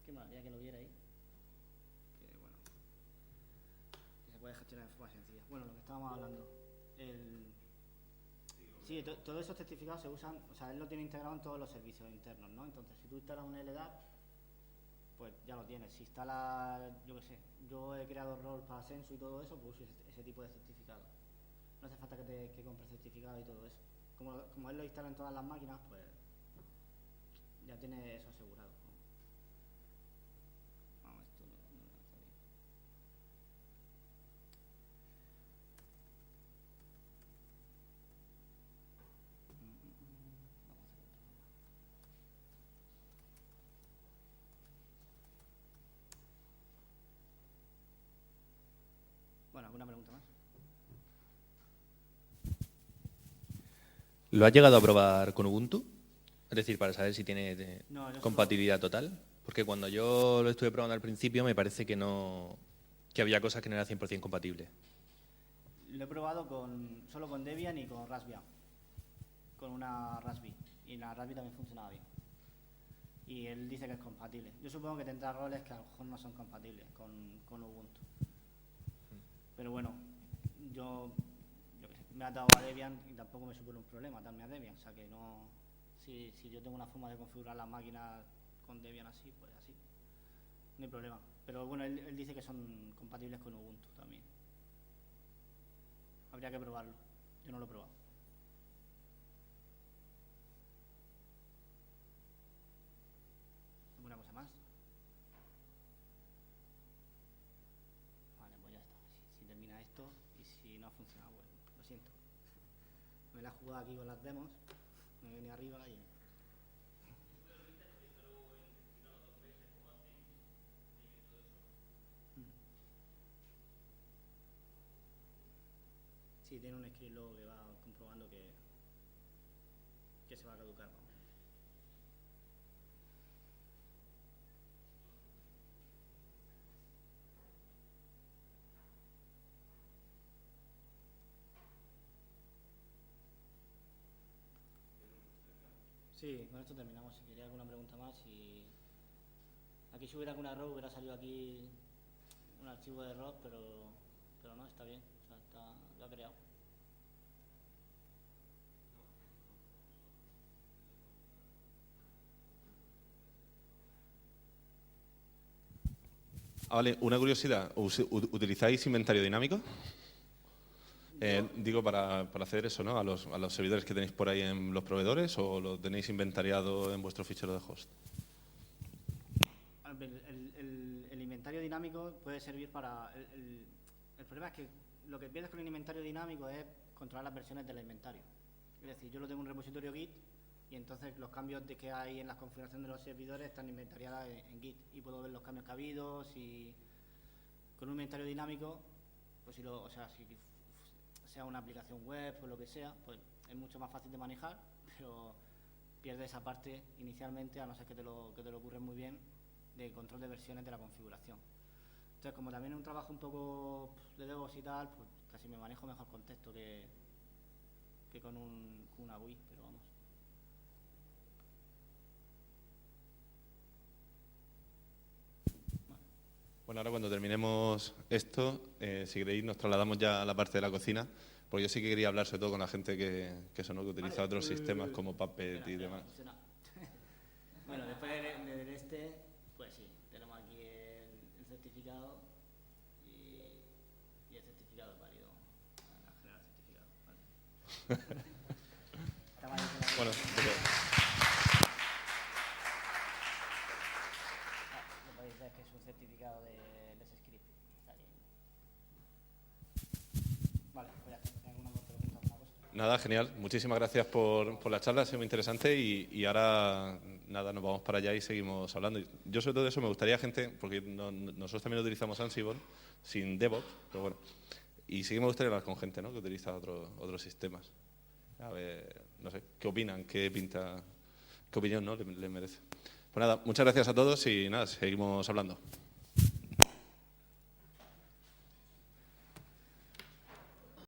Qué maravilla que lo viera ahí. Que bueno, que se puede gestionar de forma sencilla. Bueno, lo que estábamos hablando. Sí, todos esos certificados se usan, o sea, él lo tiene integrado en todos los servicios internos, ¿no? Entonces, si tú instalas un LDAP, pues ya lo tienes. Si instalas, yo qué sé, yo he creado roles para Sensu y todo eso, pues uso ese tipo de certificado. No hace falta que compres certificado y todo eso. Como él lo instala en todas las máquinas, pues ya tiene eso asegurado, ¿no? Vamos, esto no está bien. Vamos a hacer otra forma. Bueno, ¿alguna pregunta más? ¿Lo has llegado a probar con Ubuntu? Es decir, para saber si tiene No, yo compatibilidad total. Porque cuando yo lo estuve probando al principio me parece que no, que había cosas que no eran 100% compatibles. Lo he probado solo con Debian y con Raspbian, con una Raspberry, y la Raspberry también funcionaba bien. Y él dice que es compatible. Yo supongo que tendrá roles que a lo mejor no son compatibles con Ubuntu. Pero bueno, yo qué sé, me he atado a Debian y tampoco me supone un problema atarme a Debian. O sea que no, si yo tengo una forma de configurar las máquinas con Debian así, pues así, no hay problema. Pero bueno, él dice que son compatibles con Ubuntu también. Habría que probarlo. Yo no lo he probado. ¿Alguna cosa más? Vale, pues ya está. Si termina esto y si no ha funcionado, pues lo siento. Me la he jugado aquí con las demos. Me he venido arriba y... Sí, tiene un script luego que va comprobando que se va a caducar. Vamos. Sí, con esto terminamos. Si quería alguna pregunta más, y aquí si hubiera alguna error hubiera salido aquí un archivo de error, pero no, está bien. O sea, lo ha creado. Vale, una curiosidad. ¿Utilizáis inventario dinámico? Digo, para hacer eso, ¿no? A los servidores que tenéis por ahí en los proveedores, ¿o lo tenéis inventariado en vuestro fichero de host? El inventario dinámico puede servir para... El problema es que lo que pierdes con el inventario dinámico es controlar las versiones del inventario. Es decir, yo lo tengo en un repositorio Git y entonces los cambios que hay en la configuración de los servidores están inventariados en Git y puedo ver los cambios que ha habido. Con un inventario dinámico, pues si sea una aplicación web o lo que sea, pues es mucho más fácil de manejar, pero pierde esa parte inicialmente, a no ser que te lo ocurre muy bien, de control de versiones de la configuración. Entonces, como también es un trabajo un poco de DevOps y tal, pues casi me manejo mejor con texto que con una GUI, pero vamos. Bueno, ahora cuando terminemos esto, si queréis, nos trasladamos ya a la parte de la cocina, porque yo sí que quería hablar sobre todo con la gente que eso, ¿no? Que utiliza otros sistemas como Puppet y demás. Bueno, después del este, pues sí, tenemos aquí el certificado y el certificado es válido. A generar certificado, ¿vale? Bueno, Lo podéis ver que es un certificado de Let's Script. Está bien. Vale, pues ya está. ¿Alguna pregunta, alguna cosa? nada, genial. Muchísimas gracias por la charla, ha sido muy interesante y ahora, nada, nos vamos para allá y seguimos hablando. Yo sobre todo eso me gustaría gente, porque nosotros también utilizamos Ansible sin DevOps, pero bueno, y sí que me gustaría hablar con gente, ¿no? Que utiliza otros sistemas. A ver, no sé, ¿qué opinan? ¿Qué pinta? ¿Qué opinión, no? le merece? Pues nada, muchas gracias a todos y nada, seguimos hablando.